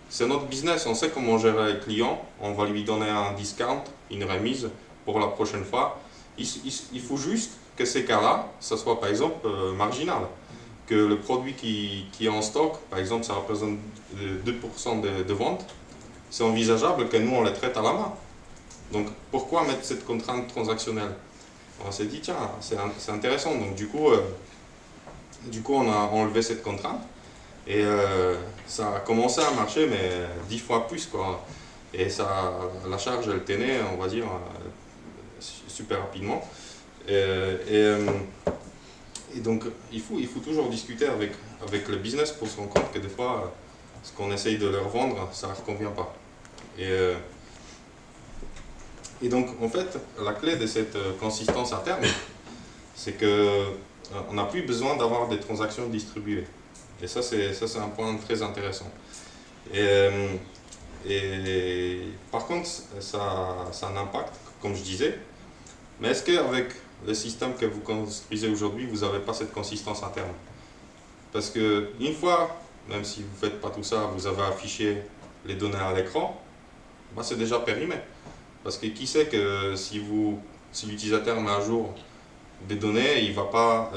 Speaker 1: c'est notre business. On sait comment gérer les clients. On va lui donner un discount, une remise pour la prochaine fois. Il faut juste que ces cas-là, ça soit par exemple marginal. Que le produit qui est en stock, par exemple, ça représente 2% de vente. C'est envisageable que nous, on les traite à la main. Donc, pourquoi mettre cette contrainte transactionnelle? On s'est dit, tiens, c'est intéressant. Donc, du coup, on a enlevé cette contrainte. Et ça a commencé à marcher, mais 10 fois plus, quoi. Et la charge, elle tenait, on va dire, super rapidement. Et donc, il faut toujours discuter avec le business pour se rendre compte que des fois, ce qu'on essaye de leur vendre, ça ne leur convient pas. Et donc, en fait, la clé de cette consistance à terme, c'est qu'on n'a plus besoin d'avoir des transactions distribuées. Et ça, c'est un point très intéressant. Et par contre, ça a un impact, comme je disais. Mais est-ce qu'avec le système que vous construisez aujourd'hui, vous n'avez pas cette consistance à terme? Parce qu'une fois, même si vous ne faites pas tout ça, vous avez affiché les données à l'écran, bah c'est déjà périmé. Parce que qui sait que si l'utilisateur met à jour des données, il ne va pas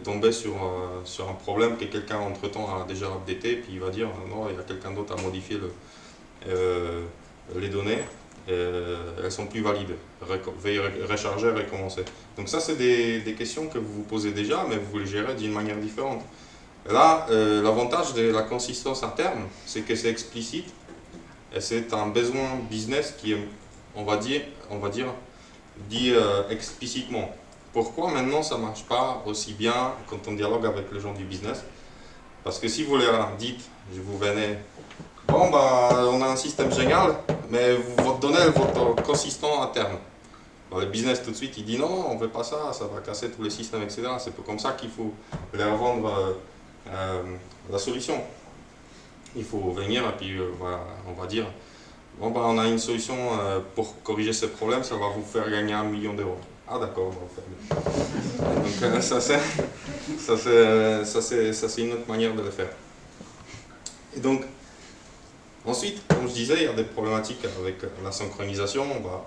Speaker 1: tomber sur un problème que quelqu'un entre-temps a déjà updaté, puis il va dire non, il y a quelqu'un d'autre à modifier les données, elles sont plus valides, veuillez recharger, recommencer. Donc ça, c'est des questions que vous vous posez déjà, mais vous les gérez d'une manière différente. Là, l'avantage de la consistance à terme, c'est que c'est explicite, et c'est un besoin business qui est, on va dire dit explicitement. Pourquoi maintenant ça ne marche pas aussi bien quand on dialogue avec les gens du business? Parce que si vous leur dites, vous venez, bon bah on a un système génial, mais votre donnée elle va être consistant à terme. Bon, le business tout de suite il dit non, on ne veut pas ça, ça va casser tous les systèmes, etc. C'est comme ça qu'il faut leur vendre la solution. Il faut venir et puis voilà, on va dire bon, bah, on a une solution pour corriger ce problème, ça va vous faire gagner 1 million d'euros. Ah d'accord, on va le faire. Donc ça c'est une autre manière de le faire. Et donc, ensuite, comme je disais, il y a des problématiques avec la synchronisation. On va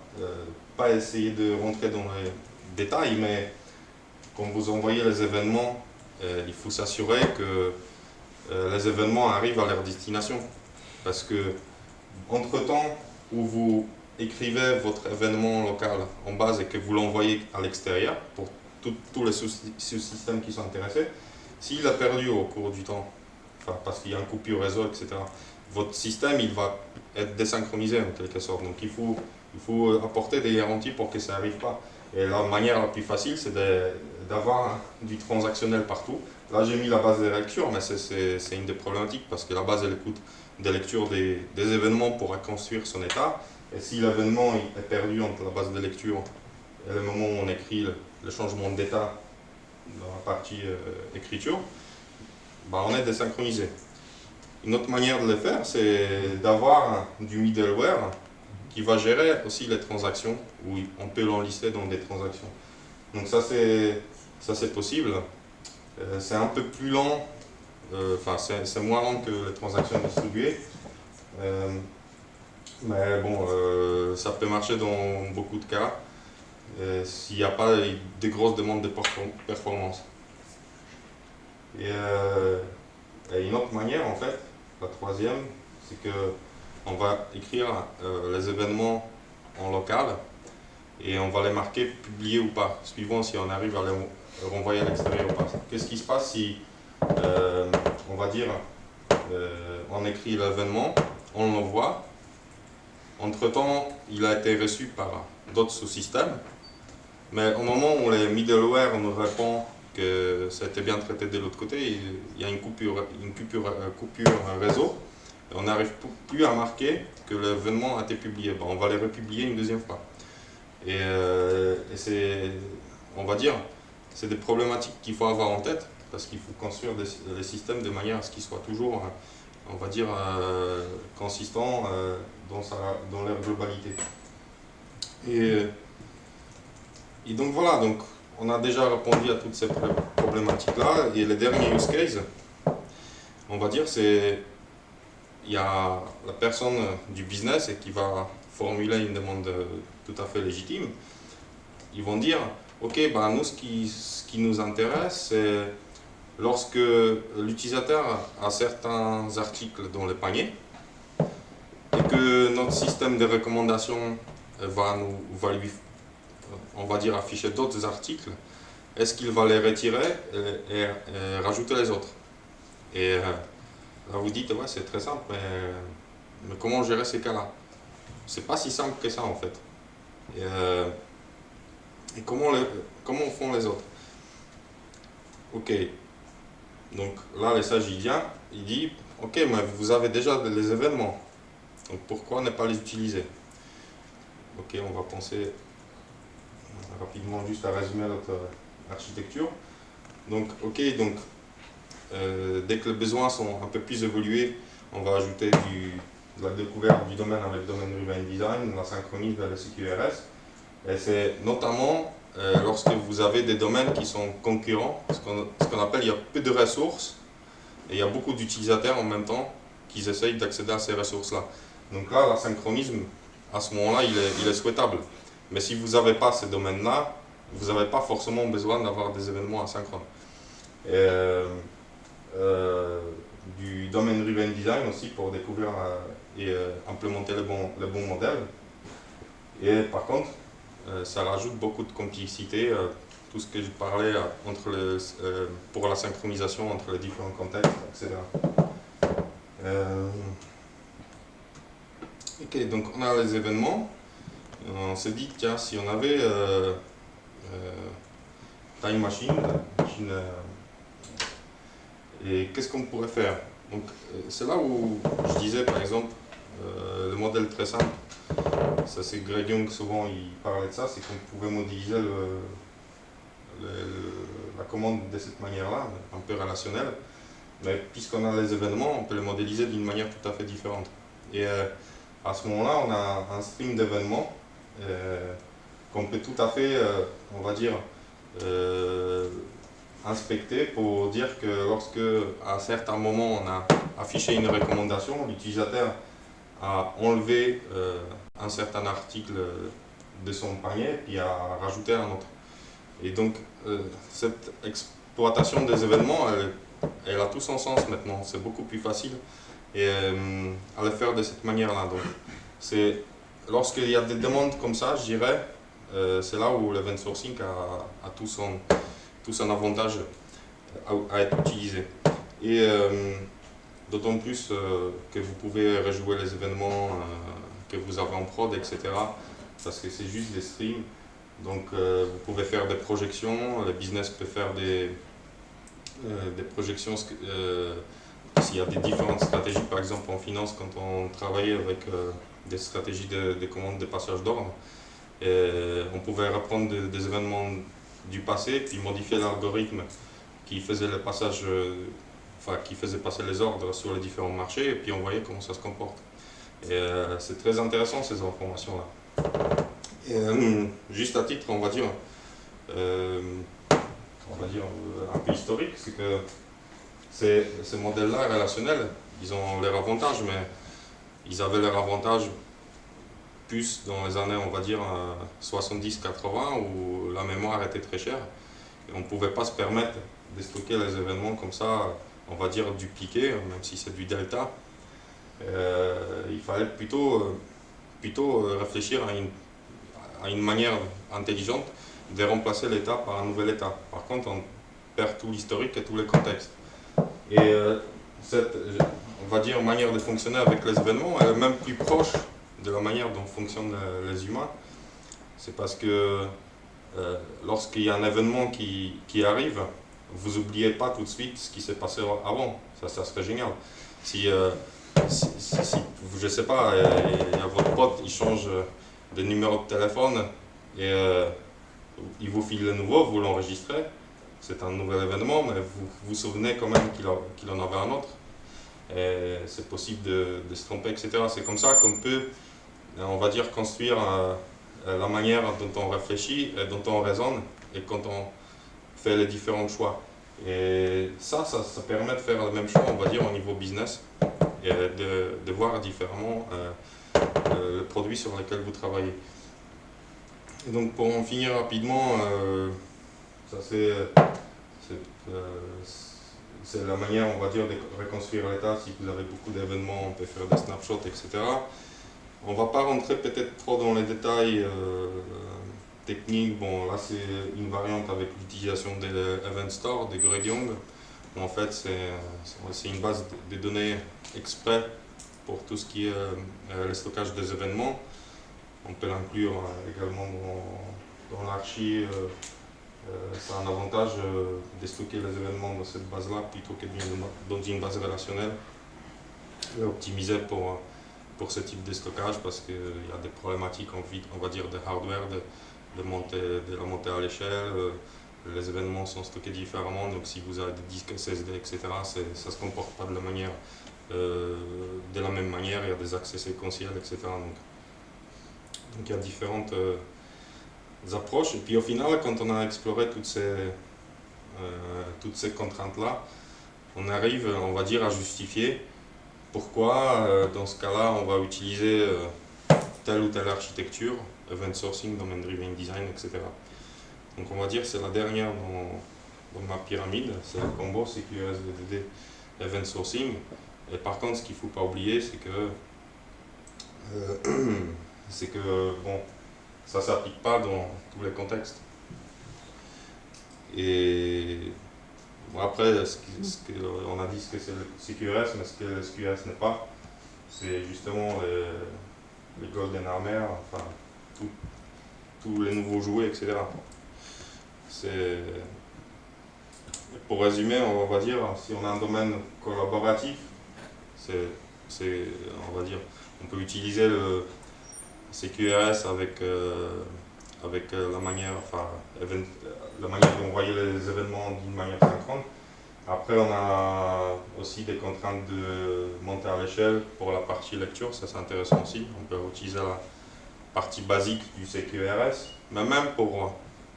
Speaker 1: pas essayer de rentrer dans les détails, mais quand vous envoyez les événements, il faut s'assurer que les événements arrivent à leur destination. Parce que entre-temps où vous écrivez votre événement local en base et que vous l'envoyez à l'extérieur pour tous les sous-systèmes qui sont intéressés, s'il a perdu au cours du temps, enfin, parce qu'il y a un coupure réseau, etc., votre système il va être désynchronisé en quelque sorte. Donc il faut apporter des garanties pour que ça n'arrive pas. Et la manière la plus facile, c'est d'avoir du transactionnel partout. Là, j'ai mis la base de lecture, mais c'est une des problématiques parce que la base, elle écoute des lectures des événements pour reconstruire son état. Et si l'événement est perdu entre la base de lecture et le moment où on écrit le changement d'état dans la partie écriture, bah on est désynchronisé. Une autre manière de le faire, c'est d'avoir du middleware qui va gérer aussi les transactions, où on peut l'enlister dans des transactions. Donc ça c'est possible. C'est un peu plus lent, enfin c'est moins lent que les transactions distribuées. Mais bon, ça peut marcher dans beaucoup de cas s'il n'y a pas de grosses demandes de performance. Et une autre manière, en fait, la troisième, c'est que on va écrire les événements en local et on va les marquer publiés ou pas, suivant si on arrive à les renvoyer à l'extérieur ou pas. Qu'est-ce qui se passe si, on va dire, on écrit l'événement, on l'envoie, entre-temps, il a été reçu par d'autres sous-systèmes, mais au moment où les middleware nous répond que ça a été bien traité de l'autre côté, il y a une coupure réseau, et on n'arrive plus à marquer que l'événement a été publié. Bon, on va les republier une deuxième fois. Et c'est, on va dire, c'est des problématiques qu'il faut avoir en tête, parce qu'il faut construire les systèmes de manière à ce qu'ils soient toujours, on va dire, consistants dans leur globalité. Et donc voilà, donc on a déjà répondu à toutes ces problématiques-là. Et le dernier use case, on va dire, c'est il y a la personne du business et qui va formuler une demande tout à fait légitime. Ils vont dire, ok, ben nous ce qui nous intéresse, c'est lorsque l'utilisateur a certains articles dans le panier et que notre système de recommandation va lui, on va dire, afficher d'autres articles, est-ce qu'il va les retirer et rajouter les autres? Et là vous dites, ouais, c'est très simple, mais comment gérer ces cas-là? C'est pas si simple que ça en fait. Et comment font les autres? Ok, donc là, le sage il vient, il dit, ok, mais vous avez déjà les événements, donc pourquoi ne pas les utiliser? Ok, on va penser rapidement juste à résumer notre architecture. Donc, ok, donc dès que les besoins sont un peu plus évolués, on va ajouter de la découverte du domaine avec le domaine Driven Design, la synchronisme vers le CQRS. Et c'est notamment lorsque vous avez des domaines qui sont concurrents, ce qu'on appelle, il y a peu de ressources et il y a beaucoup d'utilisateurs en même temps qui essayent d'accéder à ces ressources-là. Donc là, l'asynchronisme à ce moment-là, il est souhaitable. Mais si vous n'avez pas ces domaines-là, vous n'avez pas forcément besoin d'avoir des événements asynchrones. Et, du domaine driven design aussi pour découvrir et implémenter les bons modèles. Et par contre, ça rajoute beaucoup de complexité, tout ce que je parlais pour la synchronisation entre les différents contextes, etc. Ok, donc on a les événements. On s'est dit, tiens, si on avait Time Machine, et qu'est-ce qu'on pourrait faire? Donc c'est là où je disais, par exemple, le modèle très simple, ça c'est Greg Young, souvent il parlait de ça, c'est qu'on pouvait modéliser la commande de cette manière-là, un peu relationnelle, mais puisqu'on a les événements, on peut les modéliser d'une manière tout à fait différente. Et à ce moment-là, on a un stream d'événements qu'on peut tout à fait, on va dire, inspecter pour dire que lorsque, à un certain moment, on a affiché une recommandation, l'utilisateur a enlevé un certain article de son panier puis a rajouté un autre. Et donc, cette exploitation des événements, elle a tout son sens maintenant. C'est beaucoup plus facile et à le faire de cette manière-là. Donc, c'est lorsqu'il y a des demandes comme ça, je dirais, c'est là où l'event sourcing a tout son avantage à être utilisé. Et d'autant plus que vous pouvez rejouer les événements que vous avez en prod, etc. Parce que c'est juste des streams. Donc vous pouvez faire des projections, le business peut faire des projections s'il y a des différentes stratégies. Par exemple en finance, quand on travaillait avec des stratégies de commande de passage d'ordre, on pouvait reprendre des événements du passé puis modifier l'algorithme qui faisait le passage, qui faisait passer les ordres sur les différents marchés, et puis on voyait comment ça se comporte. Et c'est très intéressant ces informations-là. Et juste à titre, on va dire un peu historique, c'est que ces modèles-là relationnels, ils ont leur avantage, mais ils avaient leur avantage plus dans les années, on va dire, 70-80, où la mémoire était très chère, et on ne pouvait pas se permettre de stocker les événements comme ça, on va dire dupliqués, même si c'est du delta. Il fallait plutôt réfléchir à une manière intelligente de remplacer l'état par un nouvel état. Par contre, on perd tout l'historique et tous les contextes. Et cette, on va dire, manière de fonctionner avec les événements, elle est même plus proche de la manière dont fonctionnent les humains. C'est parce que lorsqu'il y a un événement qui arrive, vous n'oubliez pas tout de suite ce qui s'est passé avant. Ça serait génial. Si je sais pas, il y a votre pote, il change de numéro de téléphone et il vous file le nouveau, vous l'enregistrez. C'est un nouvel événement, mais vous vous souvenez quand même qu'il en avait un autre. C'est possible de se tromper, etc. C'est comme ça qu'on peut, on va dire, construire la manière dont on réfléchit, et dont on raisonne, et quand on fait les différents choix. Et ça permet de faire le même choix, on va dire, au niveau business, et de voir différemment le produit sur lequel vous travaillez. Et donc pour en finir rapidement, ça c'est la manière, on va dire, de reconstruire l'état. Si vous avez beaucoup d'événements, on peut faire des snapshots, etc. On ne va pas rentrer peut-être trop dans les détails techniques. Bon, là c'est une variante avec l'utilisation de Event Store, de Greg Young. En fait, c'est une base de données exprès pour tout ce qui est le stockage des événements. On peut l'inclure également dans l'archi. C'est un avantage de stocker les événements dans cette base-là plutôt que dans une base relationnelle et optimisée pour ce type de stockage, parce qu'il y a des problématiques, on va dire, de hardware, de la montée à l'échelle. Les événements sont stockés différemment, donc si vous avez des disques SSD, etc., ça ne se comporte pas de la même manière, il y a des accès séquentiels, etc. Donc il y a différentes approches, et puis au final, quand on a exploré toutes ces contraintes-là, on arrive, on va dire, à justifier pourquoi, dans ce cas-là, on va utiliser telle ou telle architecture, event sourcing, domain driven design, etc. Donc on va dire que c'est la dernière dans ma pyramide, c'est le combo CQRS VDD event sourcing. Et par contre, ce qu'il ne faut pas oublier, c'est que bon, ça ne s'applique pas dans tous les contextes. Et bon, après, on a dit ce que c'est le CQRS, mais ce que le CQRS n'est pas, c'est justement les Golden Armor, enfin, tous les nouveaux jouets, etc. Pour résumer, on va dire, si on a un domaine collaboratif, on va dire, on peut utiliser le CQRS avec la manière, la manière d'envoyer les événements d'une manière synchrone. Après, on a aussi des contraintes de monter à l'échelle pour la partie lecture, ça c'est intéressant aussi. On peut utiliser la partie basique du CQRS, mais même pour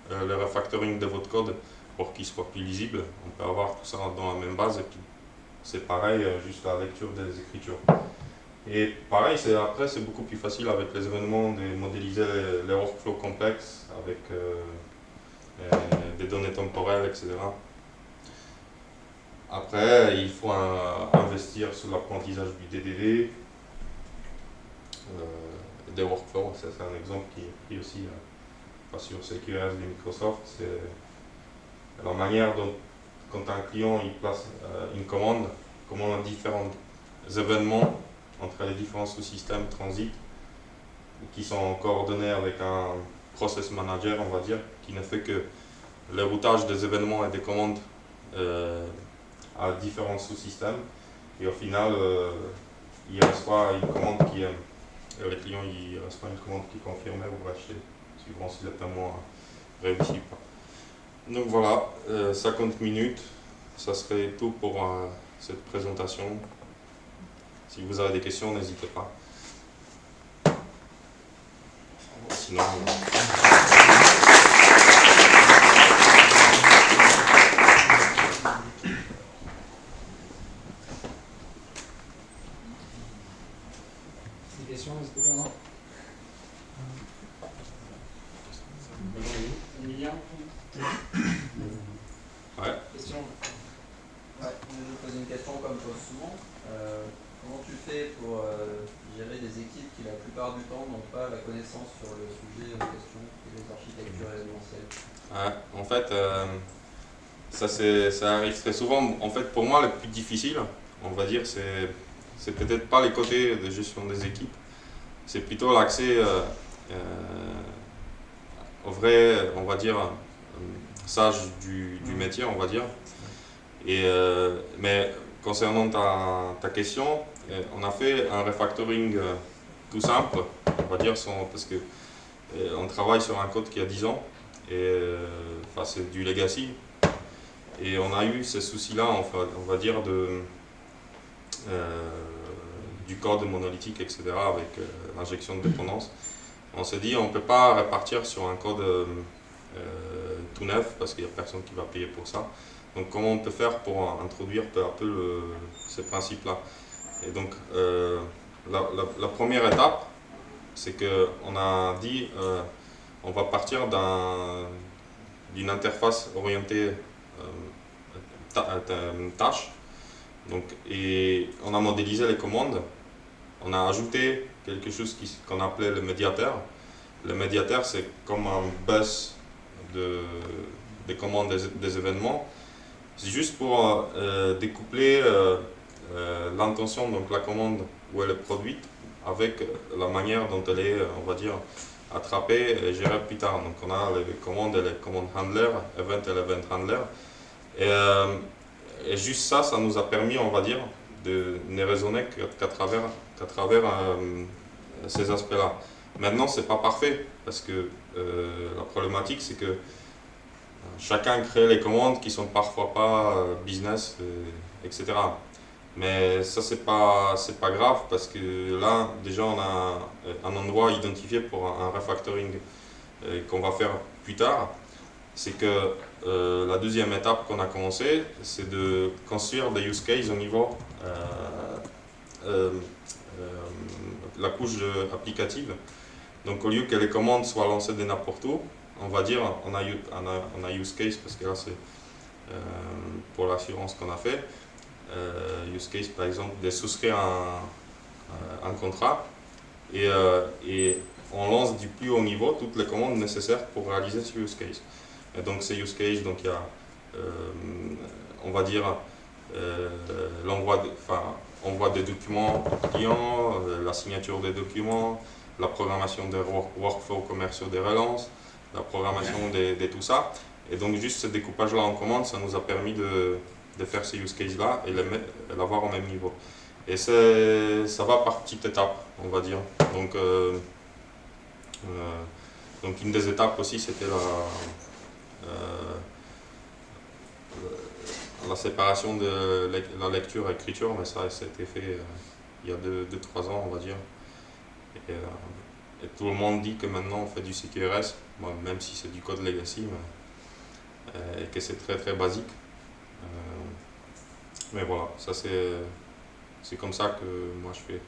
Speaker 1: le refactoring de votre code, pour qu'il soit plus lisible, on peut avoir tout ça dans la même base et puis c'est pareil, juste la lecture des écritures. Et pareil, après c'est beaucoup plus facile avec les événements de modéliser les workflows complexes avec des données temporelles, etc. Après, il faut investir sur l'apprentissage du DDD, des workflows, c'est un exemple qui est pris aussi pas sur CQRS de Microsoft, c'est la manière dont, quand un client il place une commande, comment différents événements entre les différents sous-systèmes transit, qui sont coordonnés avec un process manager, on va dire, qui ne fait que le routage des événements et des commandes à différents sous-systèmes. Et au final, il reçoit une commande le client il reçoit une commande qui est confirmée ou rachetée, suivant si le paiement réussi ou pas. Donc voilà, 50 minutes, ça serait tout pour cette présentation. Si vous avez des questions, n'hésitez pas. Sinon...
Speaker 2: Des questions, n'hésitez pas. Emilien?
Speaker 1: Ouais.
Speaker 2: Question?
Speaker 3: Ouais, je vais poser une question comme pose souvent. Comment tu fais pour gérer des équipes qui la plupart du temps n'ont pas la connaissance sur le sujet en question, qui est les architectures événementielles?
Speaker 1: Ouais, en fait, ça arrive très souvent. En fait, pour moi, le plus difficile, on va dire, c'est peut-être pas les côtés de gestion des équipes, c'est plutôt l'accès au vrai, on va dire, sage du métier, on va dire. Mais concernant ta question, on a fait un refactoring tout simple, on va dire, parce que on travaille sur un code qui a 10 ans, et c'est du legacy. Et on a eu ces soucis-là, on va dire, du code monolithique, etc., avec l'injection de dépendance. On s'est dit, on ne peut pas repartir sur un code tout neuf, parce qu'il n'y a personne qui va payer pour ça. Donc comment on peut faire pour introduire peu à peu ces principes-là? Et donc la première étape, c'est qu'on a dit on va partir d'une interface orientée tâche. Donc, et on a modélisé les commandes, on a ajouté quelque chose qu'on appelait le médiateur. Le médiateur, c'est comme un bus des commandes des événements. C'est juste pour découpler l'intention, donc la commande où elle est produite, avec la manière dont elle est, on va dire, attrapée et gérée plus tard. Donc on a les commandes et les commandes handler, event et event handler. Et juste ça nous a permis, on va dire, de ne raisonner qu'à travers ces aspects-là. Maintenant, c'est pas parfait, parce que la problématique, c'est que chacun crée les commandes qui sont parfois pas business, etc. Mais ça, c'est pas grave, parce que là, déjà, on a un endroit identifié pour un refactoring qu'on va faire plus tard. C'est que la deuxième étape qu'on a commencé, c'est de construire des use cases au niveau la couche applicative. Donc au lieu que les commandes soient lancées de n'importe où, on va dire, on a use case, parce que là c'est pour l'assurance qu'on a fait. Use case par exemple de souscrire un contrat et on lance du plus haut niveau toutes les commandes nécessaires pour réaliser ce use case. Et donc ces use case, donc il y a on va dire envoi des documents au client, la signature des documents, la programmation des workflows commerciaux des relances, la programmation de tout ça. Et donc juste ce découpage là en commande, ça nous a permis de faire ces use cases là et l'avoir au même niveau. Et ça va par petites étapes, on va dire. Donc une des étapes aussi, c'était la séparation de la lecture et l'écriture, mais ça a été fait il y a 2-3 ans, on va dire. Et tout le monde dit que maintenant on fait du CQRS, bon, même si c'est du code legacy, et que c'est très très basique. Mais voilà, ça c'est comme ça que moi je fais.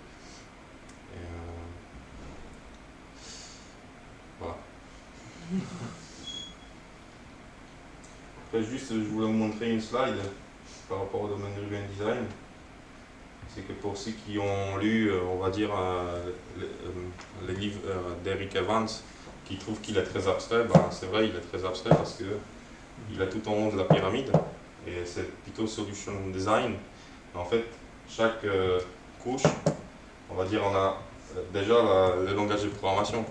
Speaker 1: Voilà. Après juste, je voulais vous montrer une slide par rapport au domaine driven design. C'est que pour ceux qui ont lu, on va dire, les livres d'Eric Evans, qui trouvent qu'il est très abstrait, ben, c'est vrai, il est très abstrait parce qu'il est tout en haut de la pyramide et c'est plutôt solution design. En fait, chaque couche, on va dire, on a déjà le langage de programmation.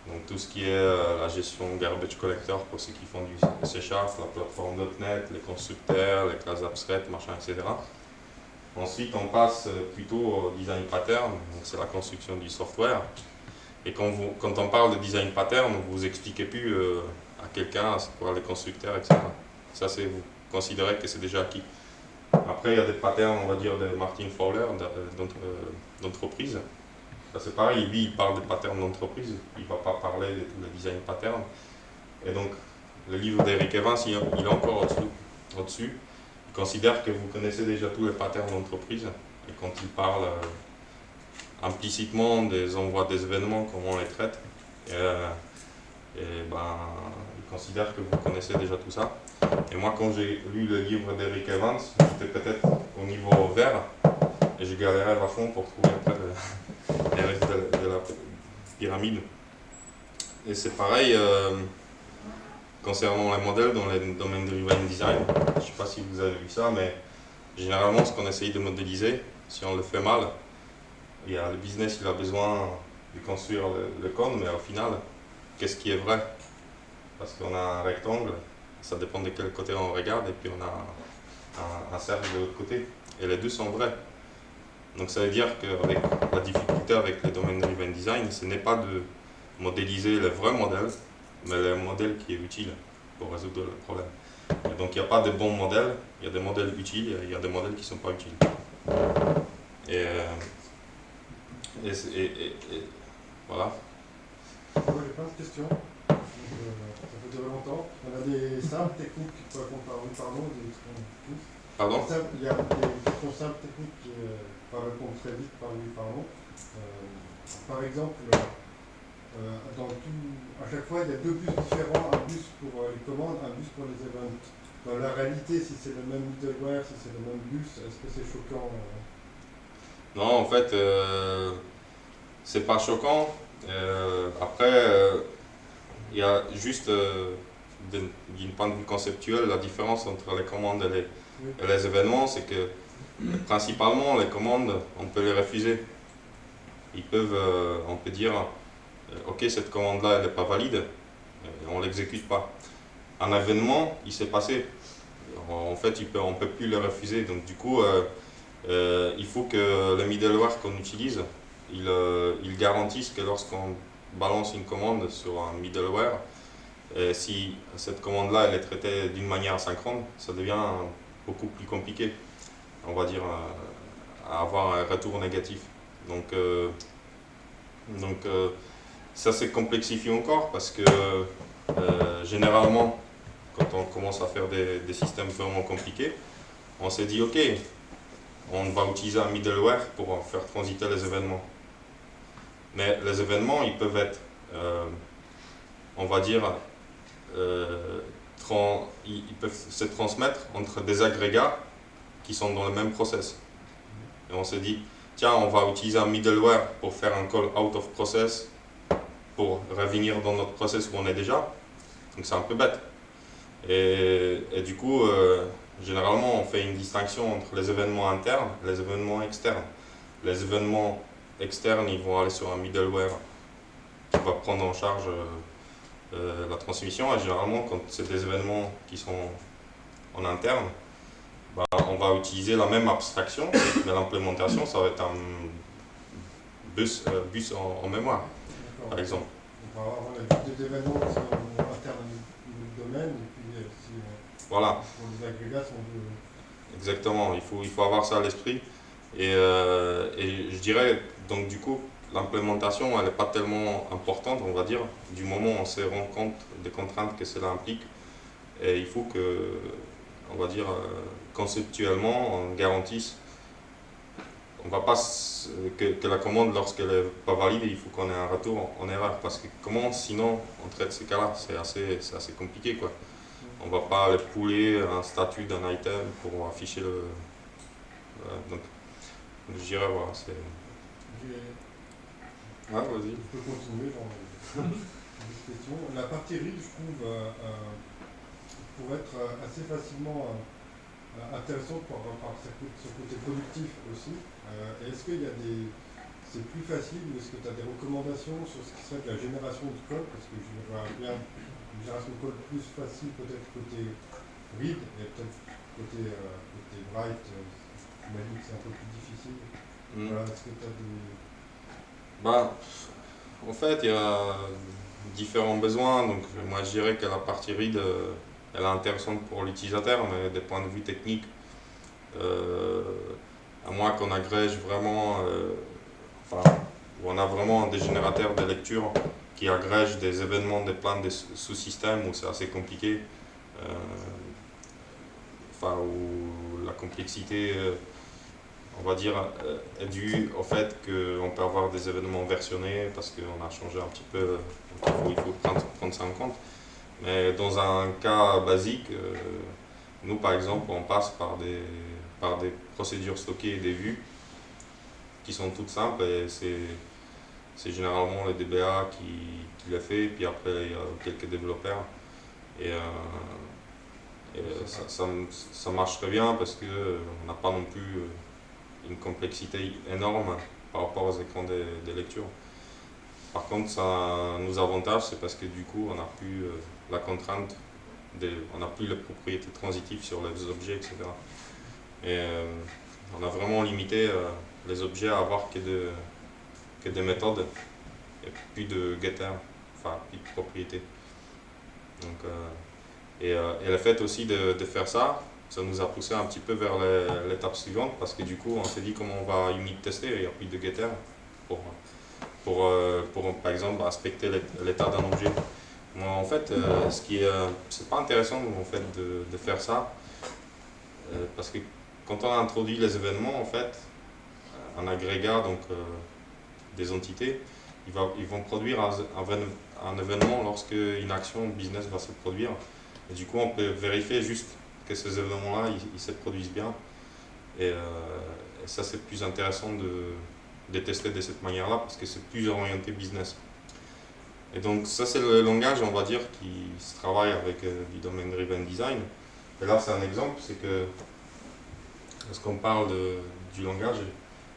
Speaker 1: Donc tout ce qui est la gestion garbage collector pour ceux qui font du C#, la plateforme .NET, les constructeurs, les classes abstraites, machin, etc. Ensuite, on passe plutôt au design pattern, donc c'est la construction du software. Et quand on parle de design pattern, vous expliquez plus à quelqu'un c'est quoi les constructeurs, etc. Ça, vous considérez que c'est déjà acquis. Après, il y a des patterns, on va dire, de Martin Fowler, d'entreprise. C'est pareil, lui, il parle de patterns d'entreprise, il ne va pas parler de tous les design patterns. Et donc, le livre d'Eric Evans, il est encore au-dessus. Il considère que vous connaissez déjà tous les patterns d'entreprise. Et quand il parle implicitement des envois des événements, comment on les traite, il considère que vous connaissez déjà tout ça. Et moi, quand j'ai lu le livre d'Eric Evans, j'étais peut-être au niveau vert, et je galérais vachement pour trouver après les restes de la pyramide. Et c'est pareil concernant les modèles dans le domaine de driven design. Je ne sais pas si vous avez vu ça, mais généralement, ce qu'on essaye de modéliser, si on le fait mal, le business il a besoin de construire le code, mais au final, qu'est-ce qui est vrai? Parce qu'on a un rectangle, ça dépend de quel côté on regarde, et puis on a un cercle de l'autre côté. Et les deux sont vrais. Donc ça veut dire qu'avec la difficulté avec le domaine de driven design, ce n'est pas de modéliser le vrai modèle, mais le modèle qui est utile pour résoudre le problème. Et donc il n'y a pas de bons modèles, il y a des modèles utiles et il y a des modèles qui ne sont pas utiles. Et voilà.
Speaker 2: Moi j'ai plein de questions. Ça peut durer longtemps. On a des simples techniques qui peuvent répondre, des questions.
Speaker 1: Pardon?
Speaker 2: Il y a des questions simples techniques qui répondent très vite par oui, par non. Par exemple, à chaque fois, il y a deux bus différents, un bus pour les commandes, un bus pour les events. Dans la réalité, si c'est le même middleware, si c'est le même bus, est-ce que c'est choquant?
Speaker 1: Non, en fait, c'est pas choquant. Après, il y a juste, d'un point de vue conceptuel, la différence entre les commandes et les événements, c'est que principalement, les commandes, on peut les refuser. On peut dire, ok, cette commande-là, elle n'est pas valide, on ne l'exécute pas. Un événement, il s'est passé. En fait, on ne peut plus le refuser. Donc, du coup, il faut que le middleware qu'on utilise, il garantisse que lorsqu'on balance une commande sur un middleware, si cette commande-là elle est traitée d'une manière asynchrone, ça devient beaucoup plus compliqué, on va dire, à avoir un retour négatif. Donc ça c'est complexifié encore parce que généralement, quand on commence à faire des systèmes vraiment compliqués, on s'est dit ok, on va utiliser un middleware pour faire transiter les événements. Mais les événements, ils peuvent être, on va dire, ils peuvent se transmettre entre des agrégats qui sont dans le même process. Et on s'est dit, tiens, on va utiliser un middleware pour faire un call out of process pour revenir dans notre process où on est déjà. Donc c'est un peu bête. Et du coup, généralement, on fait une distinction entre les événements internes et les événements externes. Les événements externes, ils vont aller sur un middleware qui va prendre en charge la transmission. Et généralement, quand c'est des événements qui sont en interne, bah, on va utiliser la même abstraction, mais l'implémentation, ça va être un bus en mémoire, par exemple.
Speaker 2: On va avoir des événements qui sont internes à notre domaine, et puis
Speaker 1: Voilà.
Speaker 2: pour les agrégats, sont
Speaker 1: Exactement, il faut avoir ça à l'esprit. Et je dirais, donc du coup, l'implémentation, elle n'est pas tellement importante, on va dire, du moment où on se rend compte des contraintes que cela implique. Et il faut que, on va dire, conceptuellement, on garantisse, on va pas que la commande, lorsqu'elle n'est pas valide, il faut qu'on ait un retour en erreur. Parce que comment, sinon, on traite ces cas-là? C'est assez compliqué, quoi. On va pas aller pouler un statut d'un item pour afficher le... donc, je dirais, voilà, c'est...
Speaker 2: Ouais, vas-y. Je peux continuer, genre, des questions. La partie read, je trouve, pour être assez facilement intéressante par son côté productif aussi. Est-ce qu'il y a des... C'est plus facile ou est-ce que tu as des recommandations sur ce qui serait de la génération de code? Parce que je vois bien une génération de code plus facile peut-être côté read et peut-être côté write, tu m'as dit que c'est un peu plus difficile. Voilà, est-ce que tu as des...
Speaker 1: Bah, en fait, il y a différents besoins. Donc, moi, je dirais que la partie read, elle est intéressante pour l'utilisateur, mais des points de vue techniques, à moins qu'on agrège vraiment, où on a vraiment des générateurs de lecture qui agrègent des événements, des plans, des sous-systèmes, où c'est assez compliqué, où la complexité, on va dire, est due au fait qu'on peut avoir des événements versionnés parce qu'on a changé un petit peu, il faut prendre ça en compte. Mais dans un cas basique, nous par exemple, on passe par des procédures stockées et des vues qui sont toutes simples et c'est généralement le DBA qui l'a fait, et puis après il y a quelques développeurs. Et ça marche très bien parce qu'on n'a pas non plus une complexité énorme par rapport aux écrans de lecture. Par contre, ça nous avantage, c'est parce que du coup, on n'a plus la contrainte, on n'a plus les propriétés transitives sur les objets, etc. Et on a vraiment limité les objets à avoir que des méthodes et plus de getter, enfin plus de propriétés. Donc, et le fait aussi de faire ça, ça nous a poussé un petit peu vers l'étape suivante parce que du coup on s'est dit comment on va unit tester, il n'y a plus de getter pour par exemple inspecter l'état d'un objet. Moi en fait c'est pas intéressant en fait de faire ça parce que quand on a introduit les événements en fait un agrégat donc des entités ils vont produire un événement lorsque une action business va se produire et du coup on peut vérifier juste que ces événements-là, ils se produisent bien. Et ça, c'est plus intéressant de tester de cette manière-là parce que c'est plus orienté business. Et donc, ça, c'est le langage, on va dire, qui se travaille avec du domaine driven design. Et là, c'est un exemple, c'est que lorsqu'on parle du langage,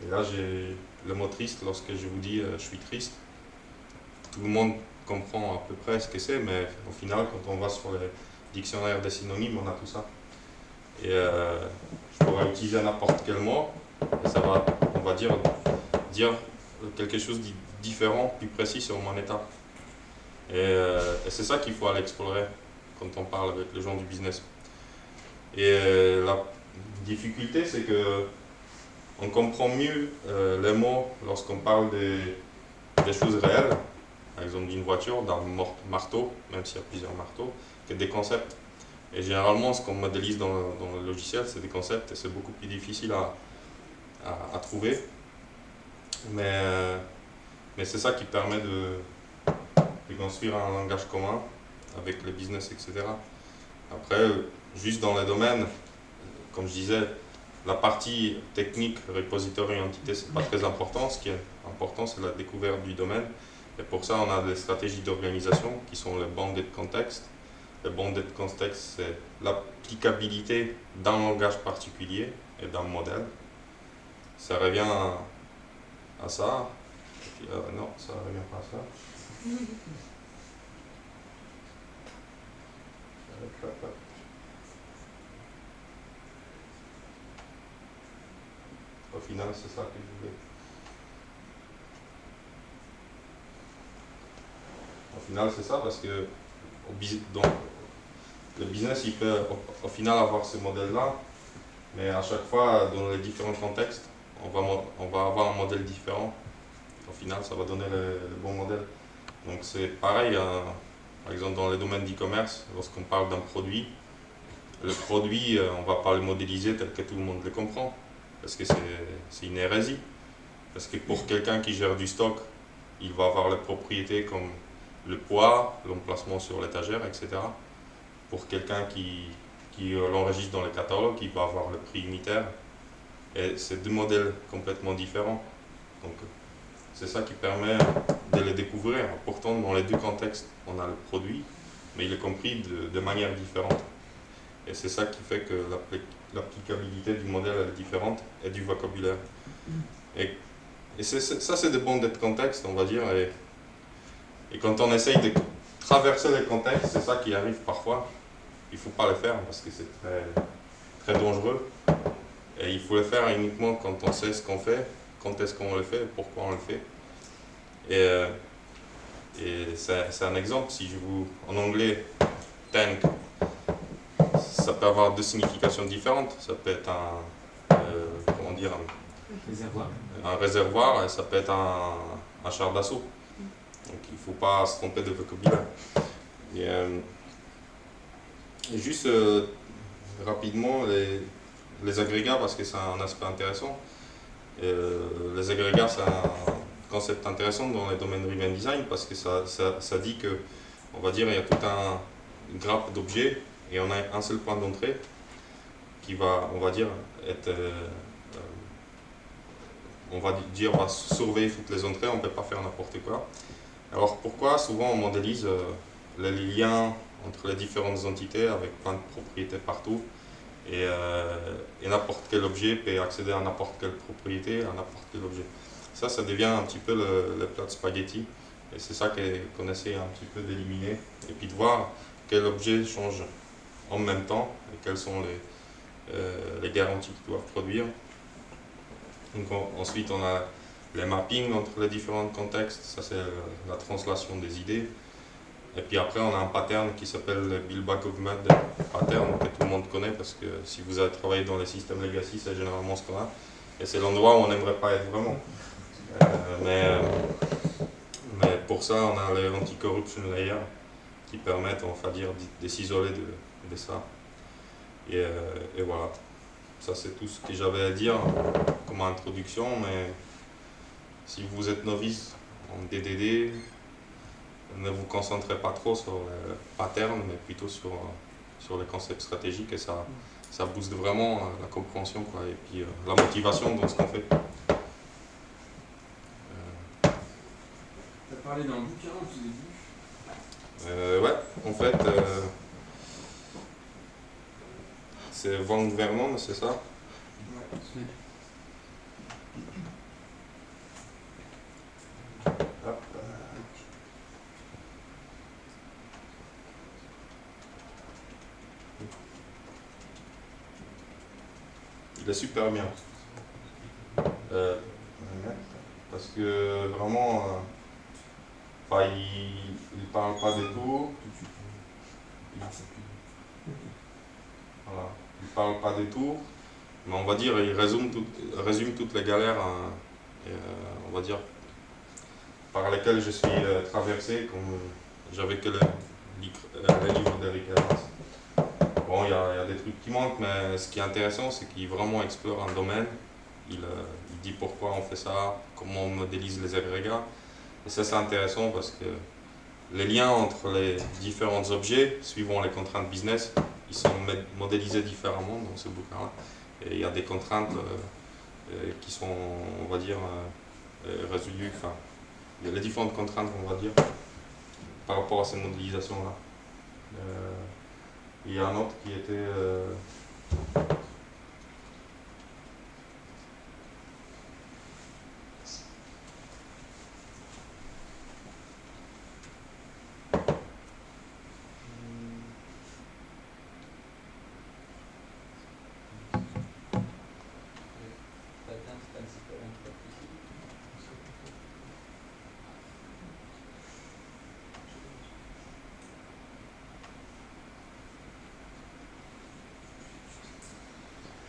Speaker 1: et là, j'ai le mot triste lorsque je vous dis je suis triste. Tout le monde comprend à peu près ce que c'est, mais au final, quand on va sur les dictionnaire des synonymes, on a tout ça. Et je pourrais utiliser n'importe quel mot, et ça va, on va dire quelque chose de différent, plus précis sur mon état. Et c'est ça qu'il faut aller explorer quand on parle avec les gens du business. Et la difficulté, c'est que on comprend mieux les mots lorsqu'on parle des choses réelles, par exemple d'une voiture, d'un marteau, même s'il y a plusieurs marteaux, que des concepts. Et généralement, ce qu'on modélise dans le logiciel, c'est des concepts et c'est beaucoup plus difficile à trouver. Mais Mais c'est ça qui permet de construire un langage commun avec le business, etc. Après, juste dans les domaines, comme je disais, la partie technique, repository, entité, c'est pas très important. Ce qui est important, c'est la découverte du domaine. Et pour ça, on a des stratégies d'organisation qui sont les bounded context. Le bounded context, c'est l'applicabilité d'un langage particulier et d'un modèle. Ça revient à ça. Et puis, non, ça ne revient pas à ça. Au final, c'est ça que je voulais. Au final, c'est ça parce que donc, le business, il peut au final avoir ce modèle-là, mais à chaque fois, dans les différents contextes, on va avoir un modèle différent. Au final, ça va donner le bon modèle. Donc c'est pareil, par exemple dans les domaines d'e-commerce, lorsqu'on parle d'un produit, le produit, on ne va pas le modéliser tel que tout le monde le comprend, parce que c'est une hérésie. Parce que pour quelqu'un qui gère du stock, il va avoir les propriétés comme le poids, l'emplacement sur l'étagère, etc. Pour quelqu'un qui l'enregistre dans le catalogue, il va avoir le prix unitaire. Et c'est deux modèles complètement différents. Donc c'est ça qui permet de les découvrir. Pourtant, dans les deux contextes, on a le produit, mais il est compris de manière différente. Et c'est ça qui fait que l'applicabilité du modèle est différente et du vocabulaire. Et ça, c'est des bons contextes, on va dire. Et quand on essaye de traverser les contextes, c'est ça qui arrive parfois. Il ne faut pas le faire parce que c'est très, très dangereux. Et il faut le faire uniquement quand on sait ce qu'on fait, quand est-ce qu'on le fait et pourquoi on le fait. Et c'est un exemple. Si je vous, en anglais, tank, ça peut avoir deux significations différentes. Ça peut être comment dire, un réservoir et ça peut être un char d'assaut. Donc il ne faut pas se tromper de vocabulaire. Et juste rapidement, les agrégats, parce que c'est un aspect intéressant. Les agrégats, c'est un concept intéressant dans les domaines driven design parce que ça dit que, on va dire, il y a tout un grappe d'objets et on a un seul point d'entrée qui va, on va dire, être, on va surveiller toutes les entrées, on ne peut pas faire n'importe quoi. Alors pourquoi souvent on modélise les liens entre les différentes entités avec plein de propriétés partout et n'importe quel objet peut accéder à n'importe quelle propriété, à n'importe quel objet. Ça devient un petit peu le plat de spaghetti et c'est ça qu'on essaie un petit peu d'éliminer et puis de voir quel objet change en même temps et quelles sont les garanties qu'ils doivent produire. Donc ensuite on a les mappings entre les différents contextes, ça c'est la translation des idées. Et puis après on a un pattern qui s'appelle le Build Back of Mud pattern que tout le monde connaît parce que si vous avez travaillé dans les systèmes legacy, c'est généralement ce qu'on a. Et c'est l'endroit où on n'aimerait pas être vraiment. Mais pour ça on a les anti-corruption layers qui permettent, on va dire, de s'isoler de ça. Et voilà. Ça c'est tout ce que j'avais à dire comme introduction, mais si vous êtes novice en DDD, ne vous concentrez pas trop sur le pattern, mais plutôt sur les concepts stratégiques et ça booste vraiment la compréhension quoi, et puis la motivation dans ce qu'on fait.
Speaker 4: Tu as parlé d'un bouquin au tout début.
Speaker 1: Ouais, en fait, c'est Van Vernon, c'est ça?
Speaker 4: Ouais.
Speaker 1: Il est super bien. Parce que vraiment, il parle pas des tours. Voilà. Il parle pas des tours, mais on va dire, il résume toutes les galères, on va dire, par lesquelles je suis traversé, comme j'avais que le livre d'Eric Evans. Bon, il y a des trucs qui manquent, mais ce qui est intéressant, c'est qu'il vraiment explore un domaine. Il dit pourquoi on fait ça, comment on modélise les agrégats. Et ça c'est intéressant parce que les liens entre les différents objets, suivant les contraintes business, ils sont modélisés différemment dans ce bouquin-là. Et il y a des contraintes qui sont, on va dire, résolues, enfin, il y a les différentes contraintes, on va dire, par rapport à ces modélisations-là. Il y a un autre qui était...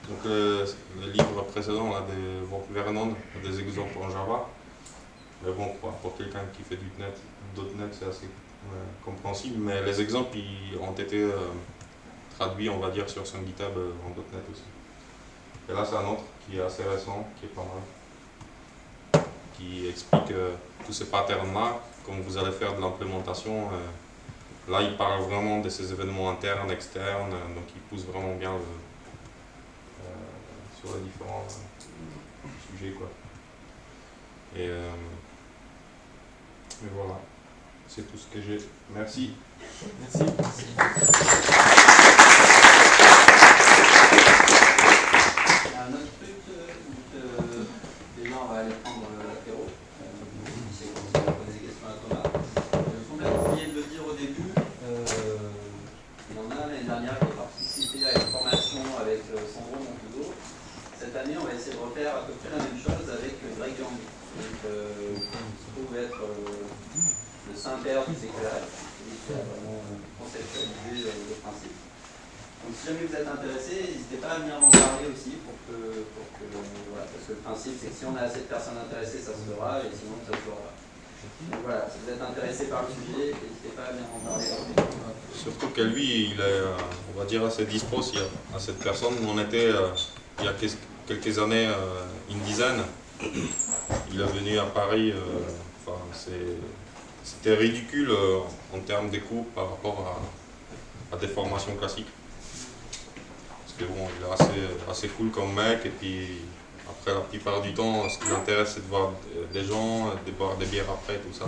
Speaker 1: Donc le livre précédent là, de Vernon, des exemples en Java. Mais bon, pour quelqu'un qui fait du .NET, c'est assez compréhensible. Mais les exemples ils ont été traduits, on va dire, sur son GitHub en .NET aussi. Et là, c'est un autre qui est assez récent, qui est pas mal, qui explique tous ces patterns-là, comme vous allez faire de l'implémentation. Là, il parle vraiment de ces événements internes, externes, donc il pousse vraiment bien sur les différents sujets, quoi. Et voilà, c'est tout ce que j'ai. Merci.
Speaker 4: Merci.
Speaker 3: Un autre truc, déjà on va aller prendre l'apéro. C'est comme ça, on va poser des questions à Thomas. J'ai oublié de le dire au début, il y en a l'année dernière qui a participé à une formation avec Sandro Montudo. Cette année, on va essayer de refaire à peu près la même chose avec Greg Yang, qui se trouve être le Saint-Père du CQRS, qui a vraiment conceptualisé le principe. Donc si jamais vous êtes intéressé, n'hésitez pas à venir m'en parler aussi voilà, parce que le principe c'est que si on a assez de personnes intéressées, ça se fera, et sinon ça se fera pas. Donc voilà, si vous êtes intéressé par le sujet, n'hésitez pas à venir m'en parler.
Speaker 1: Surtout que lui, il est, on va dire, assez dispo à cette personne. On était, il y a quelques années, une dizaine. Il est venu à Paris, enfin, c'était ridicule en termes de coûts par rapport à des formations classiques. Parce que bon, il est assez cool comme mec, et puis après la plupart du temps, ce qui l'intéresse c'est de voir des gens, de boire des bières après, tout ça.